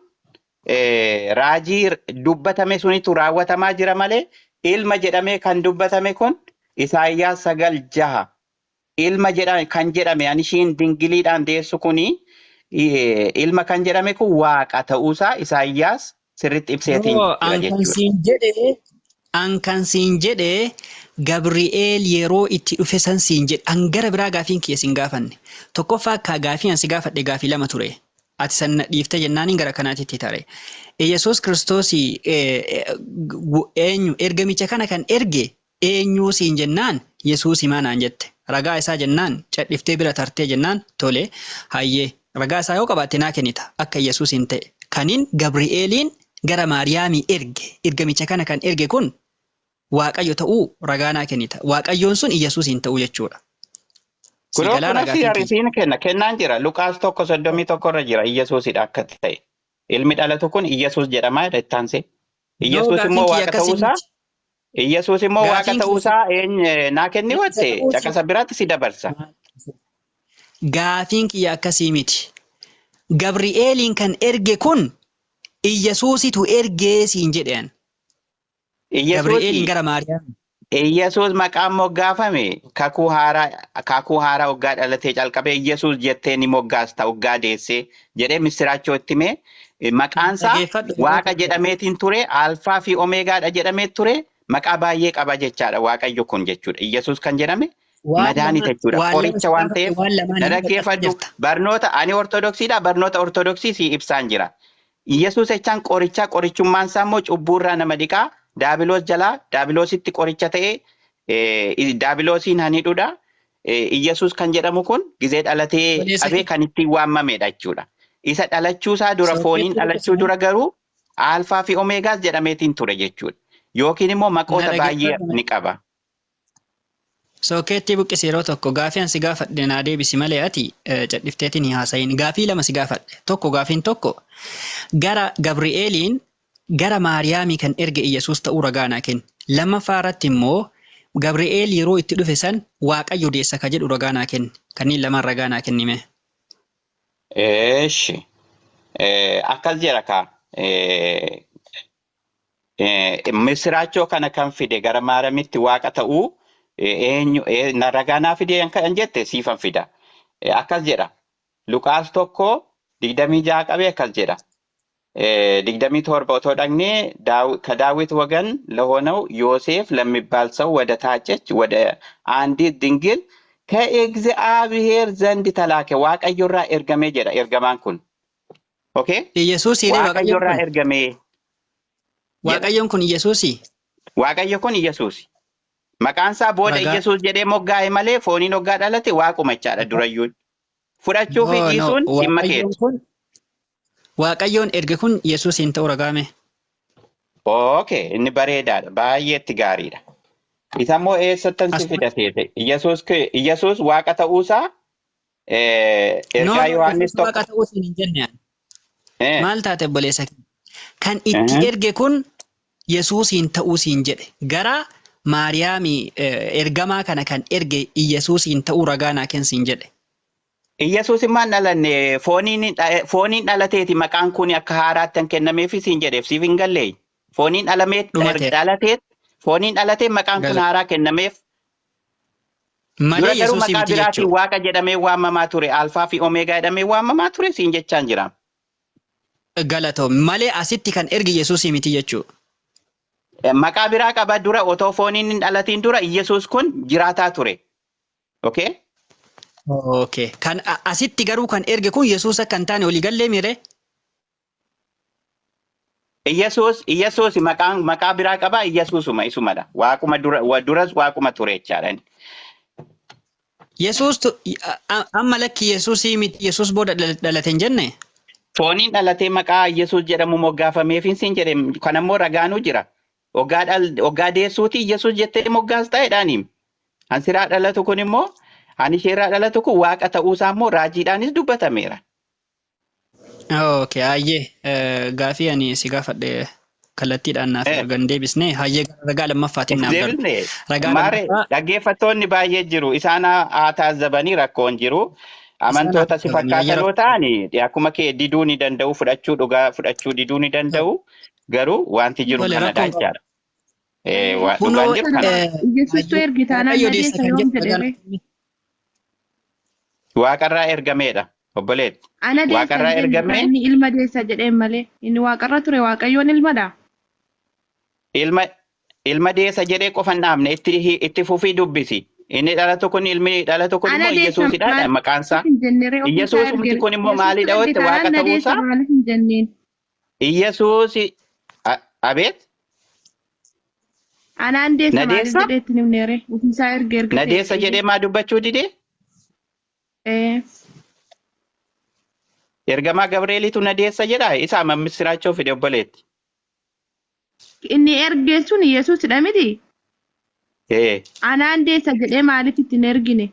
raajii dubbatame sunitu raawwatamaa jira malee ilma jedhame kan dubbatame kun Isaayyaas 9:6 ilma jedhame kan jedhame anishiin dingiliidhaan deessu kuni ilma kan jedhame kun waaqa ta'uusaa Isaayyaas sirriitti ibseetiin jira jechuudha. An siin jedhe Gabri'eel yeroo itti dhufe san siin jedhe an gara biraa gaafiin kiyya sin gaafanne tokkoffaa akka gaafii an si gaafadhe gaafii lama ture ati san dhiifte jennaaniin gara kanaatitti tare Yesuus Kiristoos eenyu ergamicha kana kan erge eenyuu siin jennaan Yesuus himaanaan jette ragaa isaa jennaan cadhiftee bira tartee jennaan tole hayyee ragaa isaa yoo qabaatte naa kennita akka Yesuus hin ta'e kaniin Gabri'eeliin gara Maariyaamii ergamicha kana kan erge kun Waaqayyo ta'uu ragaa naa kennita. Waaqayyoon sun Iyesuus hin ta'u jechuudha. Kunoo kennaan jira. Luqaas 1:31 irra jira Iyesuusidha akka ta'e. Ilmi dhalatu kun Iyesuus jedhama jettaansee. Iyesuus immoo waaqa ta'uusaa Iyyesuus immoo waaqa Gaafiin ta'uusaa naa kenni isa watte ta'uusaa caqasa biraatti si dabarsa. gaafiin kiyya akkasii miti. Gabri'eeliin kan erge kun Iyyesuusitu ergee siin jedhan. Gabri'eeliin gara Maariyaam. Iyyesuus maqaan moggaafame kakuu haaraa waggaa dhalatee calqabee Iyyesuus jettee ni moggaasta waggaa deessee jedhee misiraachoo itti himee maqaansaa waaqa jedhameetiin ture alfaa fi omeegaadha jedhamee ture maqaa baay'ee qaba jechaadha waaqayyo kun jechuudha. Iyyesuus kan jedhame madaanii jechuudha. Qoricha waan ta'eef na dhaggeeffadhu barnoota ani ortodoksiidha barnoota ortodoksii si ibsaan jira. Iyyesuus jechaan qorichummaan isaa immoo cubbuurraa nama dhiqaa. Daabiloos jalaa daabiloositti qoricha ta'ee daabiloosiin hanidhuudha. Iyyesuus kan jedhamu kun gizee dhalatee qabee kan ittiin waamamedha jechuudha. Isa dhalachuusaa dura fooniin dhalachuu dura garuu alfaa fi omeegaas jedhameetiin ture jechuudha. Yookiin immoo maqoota baay'ee ni qaba. Sookeetti buqqisi yeroo tokko gaafii ansi gaafadhe naa deebisi malee ati cadhifteetiin hin haasayin. Gaafii lama si gaafadhe. Tokko gaafiin tokko gara Gabri'eeliin gara Maariyaamii kan erge Iyyesuus ta'uu ragaa naa kenni. Lammaffaa irratti immoo Gabri'eel yeroo itti dhufe san Waaqayyo deessa ka jedhu ragaa naa kenni. Kanneen lamaan ragaa naa kennime. Eeshi. Akkas jedha kaa. Misiraachoo kana kan fide gara Maariyaamitti waaqa ta'uu ragaa naa fide kan jette siifan fida. Akkas jedha. Luqaas 1:26 qabee akkas jedha. 27 otoo dhaqnee ከዳዊት ወገን ለሆነው ዮሴፍ ለሚባል ሰው ወደ ታጨች ወደ አንዲት ድንግል ከእግዚአብሔር ዘንድ ተላከ ዋቀዮራ ኤርገሜ ጀዳ ኤርገማን ኩን ኦኬ ኢየሱስ ይሄ ዋቀዮራ ኤርገሜ ዋቀዮን ኩን ኢየሱስ ዋቀዮ ኩን ኢየሱስ መቃንሳ ቦደ ኢየሱስ ጀዴ ሞጋይ ማሌ ፎኒን ወጋ ዳለቴ ዋቁመቻዳ ዱረዩን ፉዳቹ ፊጂሱን ሲመኬት Waaqayyoon erge kun Yesuusiin ta'uu ragaame. Okay, inni bareedaadha. Baay'eetti gaariidha. Isa immoo eessattan si fidateete? Iyyesuus waaqa ta'uusaa ergaa Yohaannis tokko. Waaqa ta'uusiin hin jenne. Maal taate obboleessa kan itti erge kun Yesuusiin ta'uusiin jedhe. Gara Maariyaamii ergamaa kana kan erge Iyyesuusiin ta'uu ragaa naa kensiin jedhe. Iyyesuus immaan dhalanne fooniin dhalateeti maqaan kun akka haaraatti kennameefi siin jedheef siif hin gallee. Fooniin dhalatee maqaan kun haaraa kennameef. Malee Yesuus miti maqaa biraatiin jechuudha. waaqa jedhamee waamamaa ture. Alfaa fi omeegaa jedhamee waamamaa ture siin jechaan jira. Galatoom malee asitti kan erge Yesuus miti jechuudha. Maqaa biraa qaba dura otoo fooniin hin dhalatiin dura Iyyesuus kun jiraataa ture. Okay? Okay. Kan asitti garuu kan erge kun Yesuus akka hin taane olii gallee mire. Iyyesuus maqaa biraa qaba Iyyesuusuma isumadha. Waaquma duras waaquma ture jechaadha. Yesuus amma lakki Yesuusii miti Yesuus booda dhalate hin jenne. Fooniin dhalatee maqaa Iyyesuus jedhamu moggaafameefin siin jedhe kanammoo ragaanuu jira. Waggaa deessuuti Iyyesuus jettee moggaas ta'edhaaniim. Ansiraa dhalatu kun immoo ani isheerraa dhalatu kun waaqa ta'uusaa immoo raajiidhaanis dubbatameera. Okay, hayyee gaafii ani si gaafadhe kallattiidhaan naaf ergan deebisnee hayyee ragaa lammaffaatiin naaf darbe. Maare dhaggeeffattoonni baay'ee jiru. Isaan haa taazabanii rakkoon jiru. Amantoota si fakkaatanoo ta'anii akkuma kee diduu ni danda'u fudhachuu dhugaa fudhachuu diduu ni danda'u garuu wanti jiru kanadha jechaadha. Dhugaan jiru kana. Yesuustu ergitaanaan nadeessa yoom jedhee. Waaqarraa ergameedha obboleetti. Ana Waaqarraa deessa ergamee inni ilma deessa jedheen malee inni waaqarra ture waaqayyoon ilmadha. ilma deessa jedhee qofa hin dhaabne itti fufii dubbisi. Inni dhalatu kun immoo Iyyesuusidha maqaansaa. Iyyesuusumti kun immoo maalidha wante waaqa ta'uusaa. Iyyesuus abeet. Anaan deessa maaliif jedhee itti himneere ofiisaa erga. Nadeessa jedhee maa dubbachuu didee? Ergamaa Gabreelitu nadeessa jedhaa isaa misiraachoo fide obboleetti. Inni ergee sun Yesuusidha miti. Anaan deessa jedhee maaliif itti hin ergine?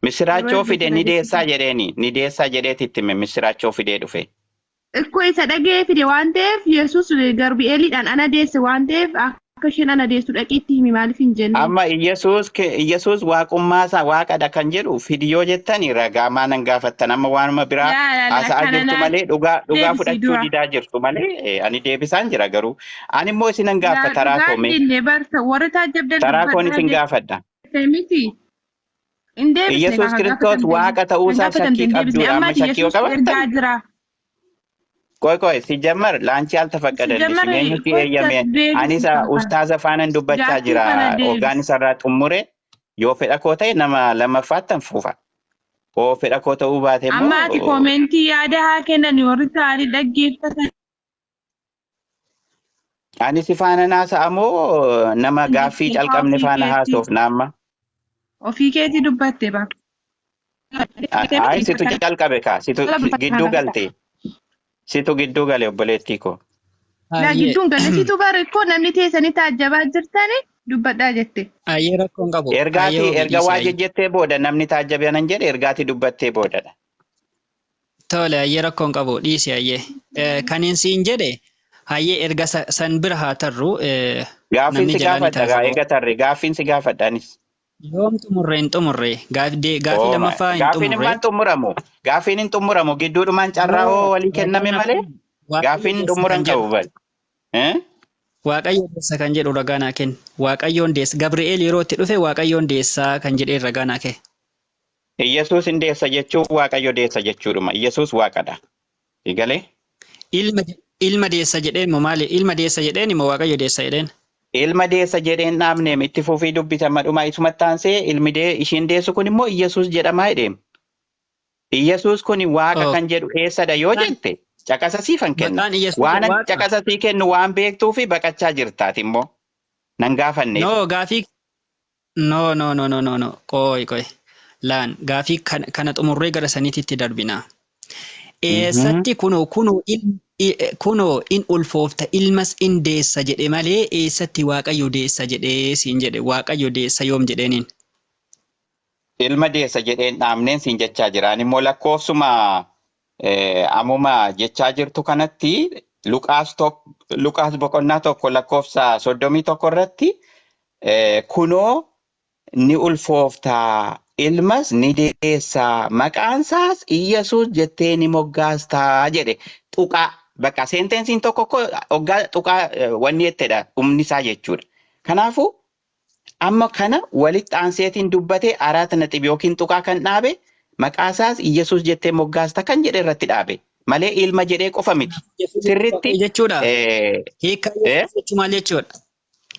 Misiraachoo fide ni deessaa jedheeni ni deessaa jedheeti itti hime misiraachoo fidee dhufe. Ikkoo isa dhagee fide waan ta'eef Yesuus Gabri'eeliidhaan ana deesse waan ta'eef akka akka isheen ana deessu dhaqiitti himi maaliif hin jenne. Amma Iyyasuus waaqummaasaa waaqadha kan jedhu fidiyoo jettanii ragaa maanan gaafattan amma waanuma biraa haasa'aa jirtu malee dhugaa fudhachuu didaa jirtu malee ani deebisaan jira garuu ani immoo isinan gaafata taraa koome. Warri taajjabdan taraa koon isin gaafadha. miti. Iyyasuus Kiristoos waaqa ta'uusaa shakkii qabdu amma shakkii yoo qabaattan. ቆይ ሲጀመር ለአንቺ ያልተፈቀደልሽ ሜኙቲ የየሜ አኒሳ ኡስታዝ አፋነን ዱበቻ ጅራ ኦጋኒ ሰራ ጥሙሬ ዮፌዳ ኮታይ ነማ ለመፋተን ፉፋ ኦፌዳ ኮተው ባቴ ሞ አማቲ ኮሜንቲ ያደ ሃከነን ወርታሪ ደጊፍተ አኒ ሲፋነና ሳሞ ነማ ጋፊ ጫልቀምኒ ፋና ሃሶፍ ናማ ኦፊኬቲ ዱበቴ ባ አይ ሲቱ ጫልቀበካ ሲቱ ግዱ ገልቴ Situ giddu gale obboleettii koo. La gidduun gale situ bare ko namni teessanii taajjabaa jirtani dubbadhaa jette. Ayyee rakkoon qabu. Erga waa jettee booda namni taajjabanan jedhe ergaati dubbattee boodadha. Tole ayyee rakkoon qabu dhiisi ayyee. Kaniin siin jedhe ayyee erga san bira haa tarru. Gaaffiin si gaafadha eega tarre gaaffiin si gaafadhaanis. Yoom xumurree gaaffii lammaffaa hin xumurre. Gaaffiin hin xumuramu gidduudhumaan carraa walii kenname malee gaaffiin xumuran qabu bal. Waaqayyoon deessa kan jedhu ragaa naa kenna. Waaqayyoon deessa Gabri'eel yeroo itti dhufe Waaqayyoon deessaa kan jedhee ragaa naa kenna. Iyyasuus hin deessa jechuun Waaqayyo deessa jechuudhuma. Iyyasuus waaqadha. Eegalee? Ilma deessa jedheen moo maali? Ilma deessa jedheen moo Waaqayyo deessa jedheen? Ilma deessa jedheen dhaabneem itti fufii dubbitama dhuma isumatti aansee ilmi ishiin deessu kun immoo Iyyasuus jedhamaa jedheem. Iyyasuus kun waaqa kan jedhu eessadha yoo jette caqasasiifan kenna. Waan caqasasii kennu waan beektuu fi baqachaa jirtaati immoo nan gaafanne. No gaafii no qoy laan gaafii kana xumurree gara saniitti darbina. Eessatti kunoo in ulfoofta ilmas in deessa jedhe malee eessatti Waaqayyo deessa jedhee siin jedhe Waaqayyo deessa yoom jedheeniin. Ilma deessa jedheen dhaabneen siin jechaa jiraan immoo lakkoofsuma ammuma jechaa jirtu kanatti Luqaas boqonnaa tokko lakkoofsa 31 irratti kunoo ni ulfoofta ilmas ni deessa maqaansaas Iyyasuus jettee ni moggaastaa jedhe tuqaa bakka seentensiin tokko hoggaa tuqaa wanni jettedha dhumnisaa jechuudha. Kanaafuu amma kana walitti aanseetiin dubbatee araata naxib yookiin tuqaa kan dhaabe maqaasaas Iyyasuus jettee moggaasta kan jedhe irratti dhaabe malee ilma jedhee qofa miti. Sirriitti jechuudha. Hiikaan jechuu maal jechuudha?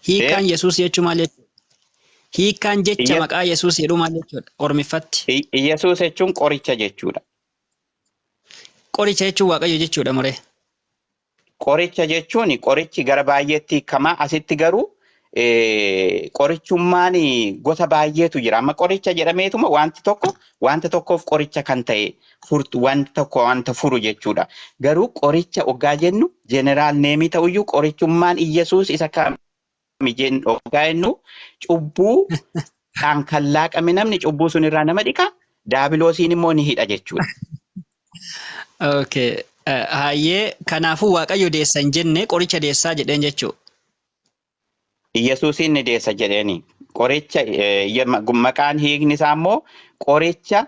Hiikaan Yesuus jechuu maal jechuudha? Hiikaan jecha maqaa Yesuus jedhu maal jechuudha? Ormiffatti. Iyyasuus jechuun qoricha jechuudha. Qoricha jechuun Waaqayyo jechuudha muree. Qoricha jechuun qorichi gara baay'eetti hiikamaa asitti garuu qorichummaan gosa baay'eetu jira. Amma qoricha jedhameetuma wanta tokkoof qoricha kan ta'e furtu wanta furu jechuudha. Garuu qoricha oggaa jennu jeneraal neemii ta'uyyuu qorichummaan Iyyasuus isa kami jennu oggaa jennu cubbuu dhaan kan laaqame namni cubbuu sun irraa nama dhiqa daabiloosiin immoo ni hidha jechuudha. Okay. Hayyee kanaafuu Waaqayyo deessa hin jenne qoricha deessaa jedheen jechuudha. Iyyasuusin ni deessa jedheeni. Qoricha maqaan hiikni isaa immoo qoricha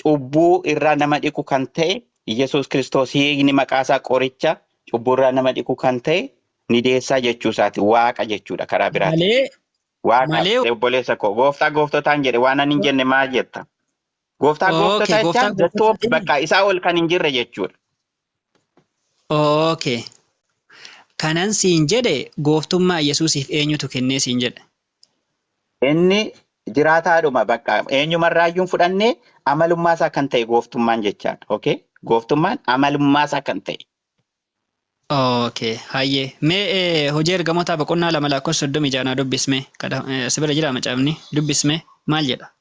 cubbuu irraa nama dhiqu kan ta'e Iyyasuus Kiristoos hiikni maqaasaa qoricha cubbuu irraa nama dhiqu kan ta'e ni deessaa jechuusaati. Waaqa jechuudha karaa biraati. Waaqa obboleessa koo gooftotaan jedhe waan ani hin jenne maal jetta? Gooftaa gooftota jechaan jettoo bakka isaa ol kan hin jirre jechuudha. Okay. Kanan siin jedhe gooftummaa Yesuusiif eenyutu kennee siin jedhe? Inni jiraataadhuma bakka eenyumarraayyuun fudhannee amalummaasaa kan ta'e gooftummaan jechaadha. Okay? Gooftummaan amalummaasaa kan ta'e. Okay. Hayyee. Mee hojii ergamootaa boqonnaa 2:36 dubbismee sibira jira macaafni dubbismee maal jedha?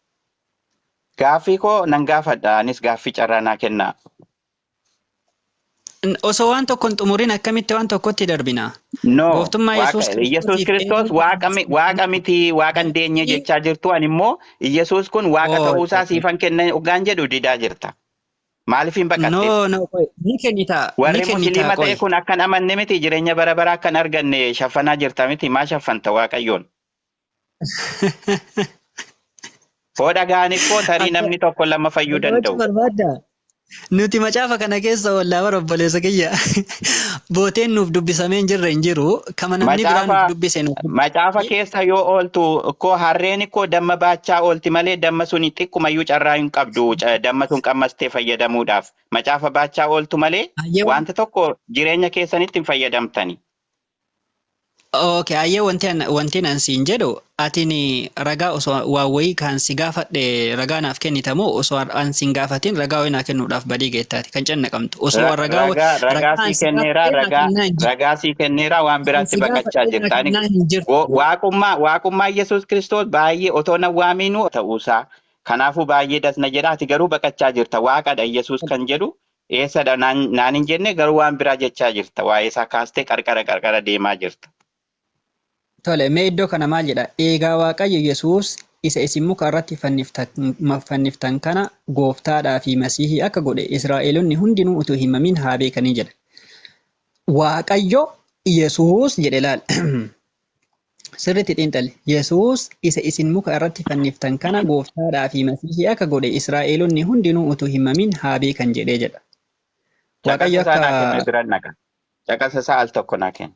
Gaaffii koo nan gaafadha anis gaaffii carraa naa kennaa. Osoo waan tokko hin xumuriin akkamitti waan tokkotti darbina? No. Iyyasuus Kiristoos waaqa miti waaqan deenye jechaa jirtu ani immoo Iyyasuus kun waaqa ta'uusaa siifan kenna hoggaan jedhu didaa jirta. Maaliif hin baqatte? No, ni kennita, ni Warri kennita musliima ta'e qoy. kun akkan amanne miti jireenya bara baraa akkan arganne shaffanaa jirta miti maa shaffanta Waaqayyoon? Hoo dhaga'aniif koo tarii Akka namni tokko lama fayyuu dhaga'achuu danda'u. barbaadda. Nuti macaafa kana keessa wallaa bara obboleessa kiyya. Booteen nuuf dubbisamee hin jiru. Kama namni biraa nuuf Macaafa dubbise nuuf macaafa dubbise. keessa yoo ooltu koo harreen koo damma baachaa oolti malee damma sun xiqqummayyuu carraa hin qabdu damma sun qammastee fayyadamuudhaaf. Macaafa baachaa ooltu malee Hayyee wanta tokko jireenya keessanitti hin fayyadamtani. Okay, hayyee wanti an siin jedhu atiin ragaa osoo waa wayii kan si gaafadhe ragaa naaf kennitamoo osoo an siin gaafatin ragaa wayii naa kennuudhaaf badii geettaati kan canna qabdu. Osoo ragaa Ragaa an sii si kenneeraa gaafadhe naa kennaa hin jiru. ragaa sii kenneeraa waan An biraatti si baqachaa gaafadhe naa jirtaani. kennaa hin jiru. Waaqummaa Yesuus Kiristoos baay'ee otoo na waaminuu ta'uusaa. Kanaafuu baay'ee dasna jedha ati garuu baqachaa jirta. Waaqadha Yesuus kan jedhu eessadha naan hin jenne garuu waan biraa jechaa jirta. Waa'ee isaa kaastee qarqara deemaa jirta. Tole, mee iddoo kana maal jedha? Eegaa Waaqayyo Yesuus isa isin muka irratti fanniftan kana gooftaadhaa fi masiihii akka godhe Israa'eloonni hundinuu utuu hin himamin haa beekanii jedha. Waaqayyo Yesuus jedhe laal. Sirriitti xiinxalli. Yesuus isa isin muka irratti fanniftan kana gooftaadhaa fi masiihii akka godhe Israa'eloonni hundinuu utuu hin himamin haa beekan jedhee jedha. Waaqayyo Caqasa isaa naa kenne akka bira naqa. Caqasa isaa al tokko naa kenna.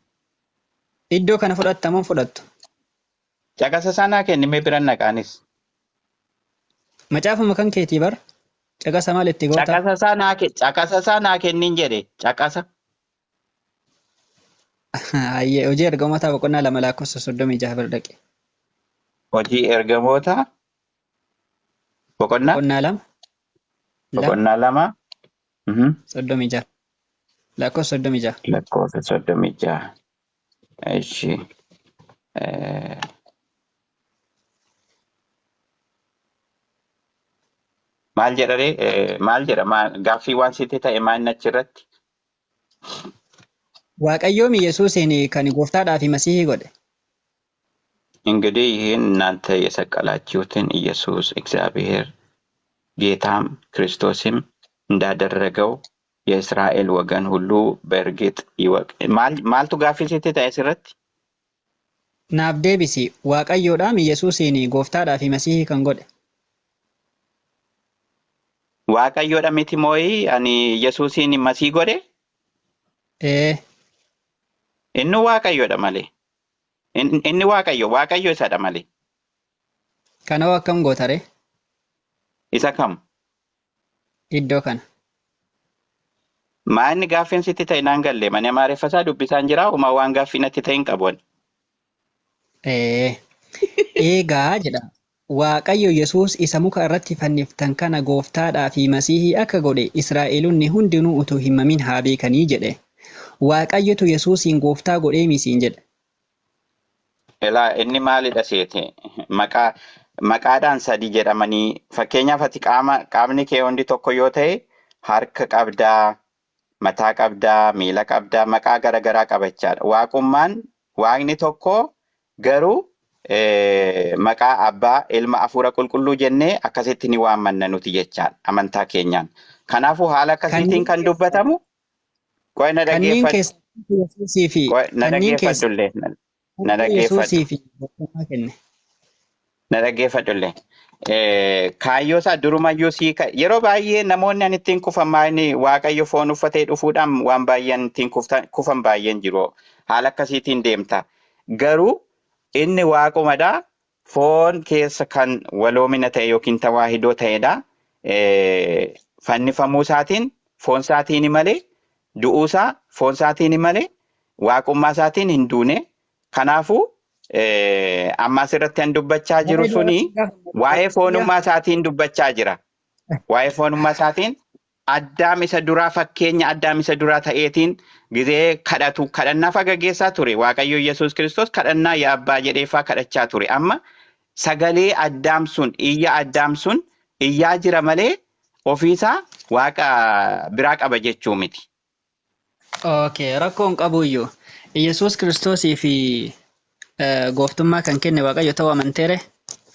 iddoo kana fudhattamoo fudhattu? Caqasa isaa naa kenni mee bira naqaanis. Macaafuma kan keetii bar? Caqasa maal itti goota? Caqasa isaa naa kennin jedhe caqasa. Hayyee hojii ergamootaa boqonnaa 2:36 bira dhaqe. Hojii ergamoota boqonnaa Boqonnaa 2 boqonnaa 2 36 lakkoofsa 36. lakkoofsa 36. Ishi. Maal jedhare maal jedha gaaffii waan sitti ta'e maal achirratti? Waaqayyoom Yesuusin kan gooftaadhaa fi masiihii godhe. እንግዲህ ይህን እናንተ የሰቀላችሁትን ኢየሱስ እግዚአብሔር ጌታም ክርስቶስም እንዳደረገው የእስራኤል ወገን ሁሉ በእርግጥ ይወቅ። ማልቱ ጋፊ ሲቲ ታይስረት Naaf deebisi Waaqayyoodhaam Yesuusin gooftaadhaa fi masiihii kan godhe. waaqayyoodha miti mooyi ani Yesuusin masii godhe inni waaqayyoodha malee. Inni waaqayyo isadha malee. Kanoo akkam gootare? Isa kam? Iddoo kana. Maa inni gaaffin sitti ta'e naan galle mana amaareffasaa dubbisaan jira uma waan gaaffii natti ta'e hin qabuun. Eegaa jedha. Waaqayyo Yesuus isa muka irratti fanniftan kana gooftaadhaa fi masiihii akka godhe Israa'eloonni hundinuu utuu hin himamin haa beekanii jedhe. Waaqayyotu Yesuusin gooftaa godhee misiin jedhe. Elaa inni maalidha seete maqaadhaan sadii jedhamanii fakkeenyaaf ati qaamni kee hundi tokko yoo ta'e harka qabdaa, mataa qabdaa, miila qabdaa, maqaa garaagaraa qabachaadha. Waaqni tokko garuu maqaa abbaa ilma hafuura qulqulluu jennee akkasitti ni waammanna nuti jechaadha amantaa keenyaan. Kanaafuu haala akkasiitiin kan dubbatamu qo'ee na dhaggeeffadhullee. Na dhaggeeffadhullee. Kaayyoo isaa durumayyuu yeroo baay'ee namoonni ani ittiin kufan waaqayyo foon uffatee dhufuudhaan waan baay'een ittiin kufan baay'een jiru. Haala akkasiitiin deemta. Garuu inni waaqumadha. Foon keessa kan waloomina ta'e yookiin tawaahidoo ta'edha. Fannifamuu isaatiin foon isaatiin malee du'uusaa foon isaatiin malee waaqummaa isaatiin hin duune. Kanaafuu amma asirratti kan dubbachaa jiru suni waa'ee foonummaa isaatiin dubbachaa jira. Waa'ee foonummaa isaatiin addaam isa duraa fakkeenya addaam isa duraa ta'eetiin gizee kadhannaa gaggeessaa ture. Waaqayyo Yesuus Kiristoos kadhannaa yaa abbaa jedheefaa kadhachaa ture. Amma sagalee addaam sun iyya addaam sun iyyaa jira malee ofiisaa waaqa biraa qaba jechuu miti. Okay, rakkoon qabuyyuu. Yesuus Kiristoosii fi gooftummaa kan kenne Waaqayyo ta'uu amanteere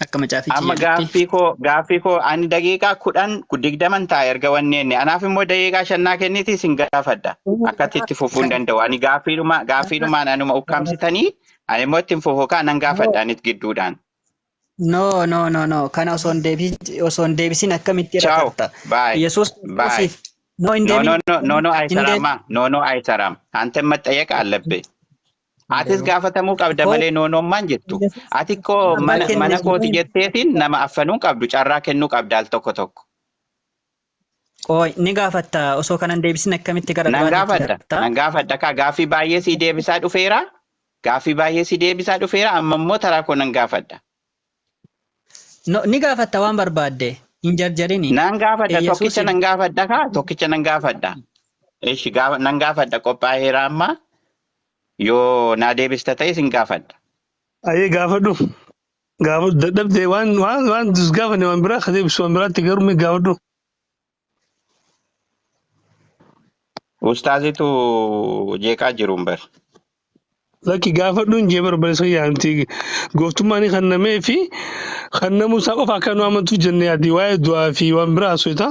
Akkama caafichi Amma jedhutti. gaaffii koo ani daqiiqaa 10 ta'a erga wanneen anaaf immoo daqiiqaa 5 kenniti sin gaafadha. Akkatti fufuu hin danda'u. Ani gaaffiidhumaan anuma ukkaamsitanii ani immoo ittiin fufuu nan gaafadha anis gidduudhaan. No. Kana osoo hin deebisin akkamitti Ciao. rakarta? Bye. Yesuus Bye. Kiristoosiif no hin No, deebin. አይሰራማ ኖ አይሰራም። አንተ መጠየቅ አለብህ። አቲስ ጋፈተሙ ቀብደ መሌ ኖማን ጀቱ አቲ እኮ መነ ኮቲ ጀቴቲን ነማ አፈኑን ቀብዱ ጫራ ከኑ ቀብዳል ቶኮ ቶኮ Ooy ni gaafatta osoo kana hin deebisin akkamitti gara dhugaatiitti rakarta? ነንጋፈዳ ካ ጋፊ ባየ ሲዴቢሳ ዱፌራ አመሞ ተራኮ ነንጋፈዳ No ni gaafatta waan barbaadde hin jarjarini. ነንጋፈዳ ቶኪቸ Yesuusiif ነንጋፈዳ እሺ ነንጋፈዳ ቆጳሄራማ ዮ ናዴቢስተ ተይ ሲንጋፈዳ Aye gaafadhu. Gaafadhu dadhabdee waan dus gaafane waan biraa kadee bisu waan biraatti garuu mee gaafadhu. ኡስታዚቱ ጄቃ ጅሩምበር Lakki gaafadhuun jee barbaadisa yaamti gooftummaan kannamee fi kannamuu isaa qofa akka nu amantuuf jennee yaaddi waa'ee du'aa fi waan biraa haasofita.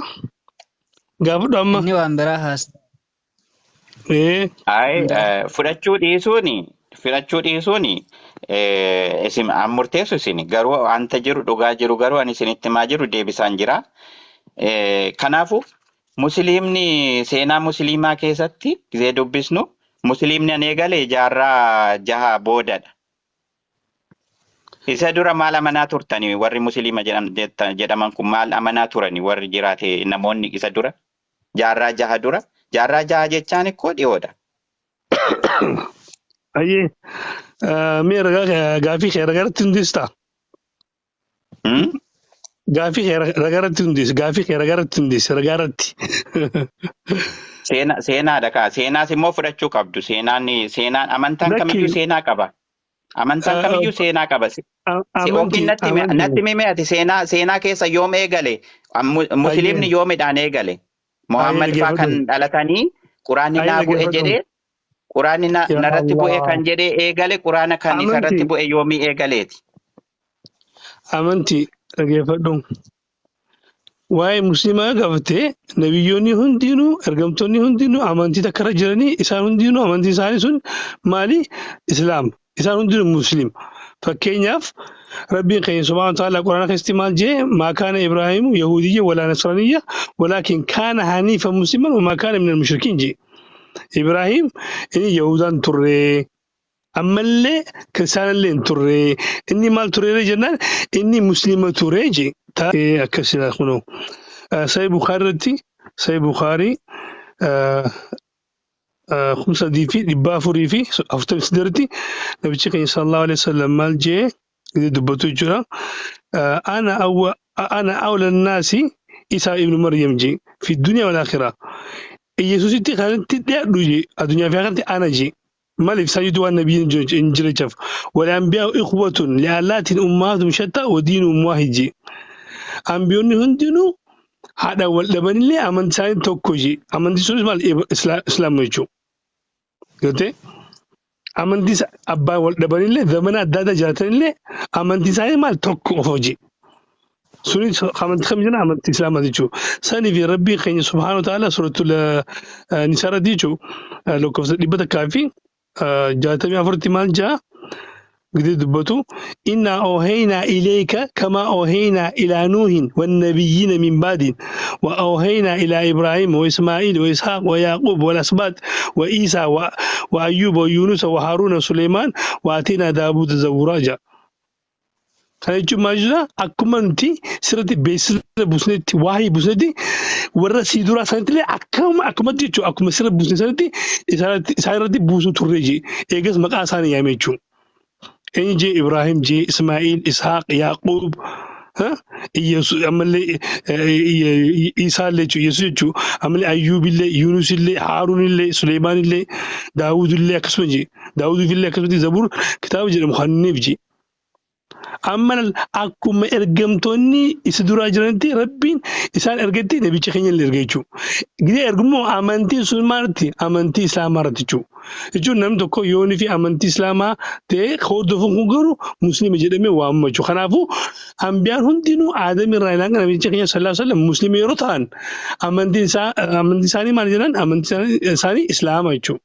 Gaafadhu amma. inni waan biraa haasa. አይ ፍረቹ ዲሱኒ እሲም አሙርቴሱ ሲኒ ገሩ አንተ ጅሩ ዱጋ ጅሩ ገሩ አኒ ሲኒት ማጅሩ ዴቢሳን ጅራ ከናፉ ሙስሊምኒ ሴና ሙስሊማ ኬሰቲ ጊዜ ዱቢስኑ ሙስሊምኒ አኔገለ ጃራ ጃሃ ቦደዳ isa dura maal amanaa turtani warri muslima jedhaman kun maal amanaa turani warri jiraate namoonni isa dura jaarraa jaha jechaan ikkoo dhiyoodha. Ayyee mee gaafii kee ragaratti hundeessitaa? Gaafii kee ragaratti hundeessi ragaratti. Seenaadha kaa seenaas immoo fudhachuu qabdu seenaan amantaan kamiyyuu seenaa qaba. Amantaan kamiyyuu seenaa qaba. Yookiin natti mimee ati seenaa keessa yoom eegale musliimni yoomidhaan eegale. Muhammad faa kan dhalatanii quraanni naa bu'e jedhee quraanni narratti bu'e kan jedhee eegale quraana kan isarratti bu'e yoomii eegaleeti. Amantii dhageeffadhu. Waa'ee musliimaa gaafatee nabiyyoonni hundinuu ergamtoonni hundinuu amantii takka irra jiranii isaan hundinuu amantii isaanii sun maali? Islaam. Isaan hundinuu musliim. Fakkeenyaaf rabbiin keenya subhaanahu wa ta'aala quraana keessatti maal jee maa kaana Ibraahiimu Yahudiyya walaa Nasraniyya walaakin kaana haniifa musliman wamaa kaana minal mushrikiin jee. Ibraahim inni Yahudaan turre ammallee kiristaanallee hin turre inni maal turre jennaan inni muslima ture jee. Taa'ee akkasii kunoo Sahih Bukhaarii 5,448 nabichi keenya sallallahu alaihi wasallam maal jee dubbatu jira. Ana awla naasi Isaa ibnu Maryam jee fi dunya wal akhirah. Yesuusitti kanatti dhiyaadhu jee addunyaa fi akkanatti ana jee. Maaliif sayyidu waan nabiyyiin hin jirechaaf wal anbiyaa ikhwatun li'allaatiin ummaatum shatta wa diinuhum waahid jee. Ambiyoonni hundinuu haadha wal dhabanillee amantii isaanii tokko jee. Amantii sunis maal islaama jechuudha. Yoota'e amantii abbaa wal dhabanillee zamana adda addaa jiraatanillee amantii isaanii maal tokko qofa jee. Sunis amantii kam jenna amantii islaamaa jechuudha. Sanii fi rabbii keenya subhaanahu wa ta'aala suratul nisaa irratti jechuudha lakkoofsa 164 maal jaa gidi dubbatu inna oohayna ilayka kama oohayna ilaa nuuhin wannabiyyiina min baadin wa oohayna ilaa ibraahima wa ismaa'iil wa ishaaq wa yaaquub wal asbaat wa iisaa wa ayyuuba wa yuunusa wa haaruuna suleymaan wa atiinaa daabuuda zabuuraa jaa. Kana jechuun maal jechuudha akkuma nuti sirriitti beeksisa buusnetti waa'ee buusnetti warra sii duraa sanattillee akkumatti jechuudha akkuma sirra buusne sanatti isaan irratti buusuu turre jee eegas maqaa isaanii yaame jechuudha. Inni jee Ibraahim jee Ismaa'iil Ishaaq Yaaquub ammallee Isaallee jechuudha Yesuus jechuudha ammallee Ayyuubillee Yuunusillee Haaruunillee Suleymaanillee Daawudillee akkasuma jee Daawudiifillee akkasumatti Zabuur kitaaba jedhamu kanneef jee. Amma akkuma ergamtoonni isa duraa jiranitti rabbiin isaan ergatti nabicha keenya illee erga jechuudha. Gidee ergummoo amantiin sun maalti? Amantii islaamaa irratti jechuudha. Jechuun namni tokko yoonii fi amantii islaamaa ta'ee hordofuun kun garuu musliima jedhamee waamama jechuudha. Kanaafuu hambiyaan hundinuu aadam irraa ilaalan nabicha keenya sallallahu alaihi wasallam musliima yeroo ta'an amantiin isaanii maal jedhan? Amantiin isaanii islaama jechuudha.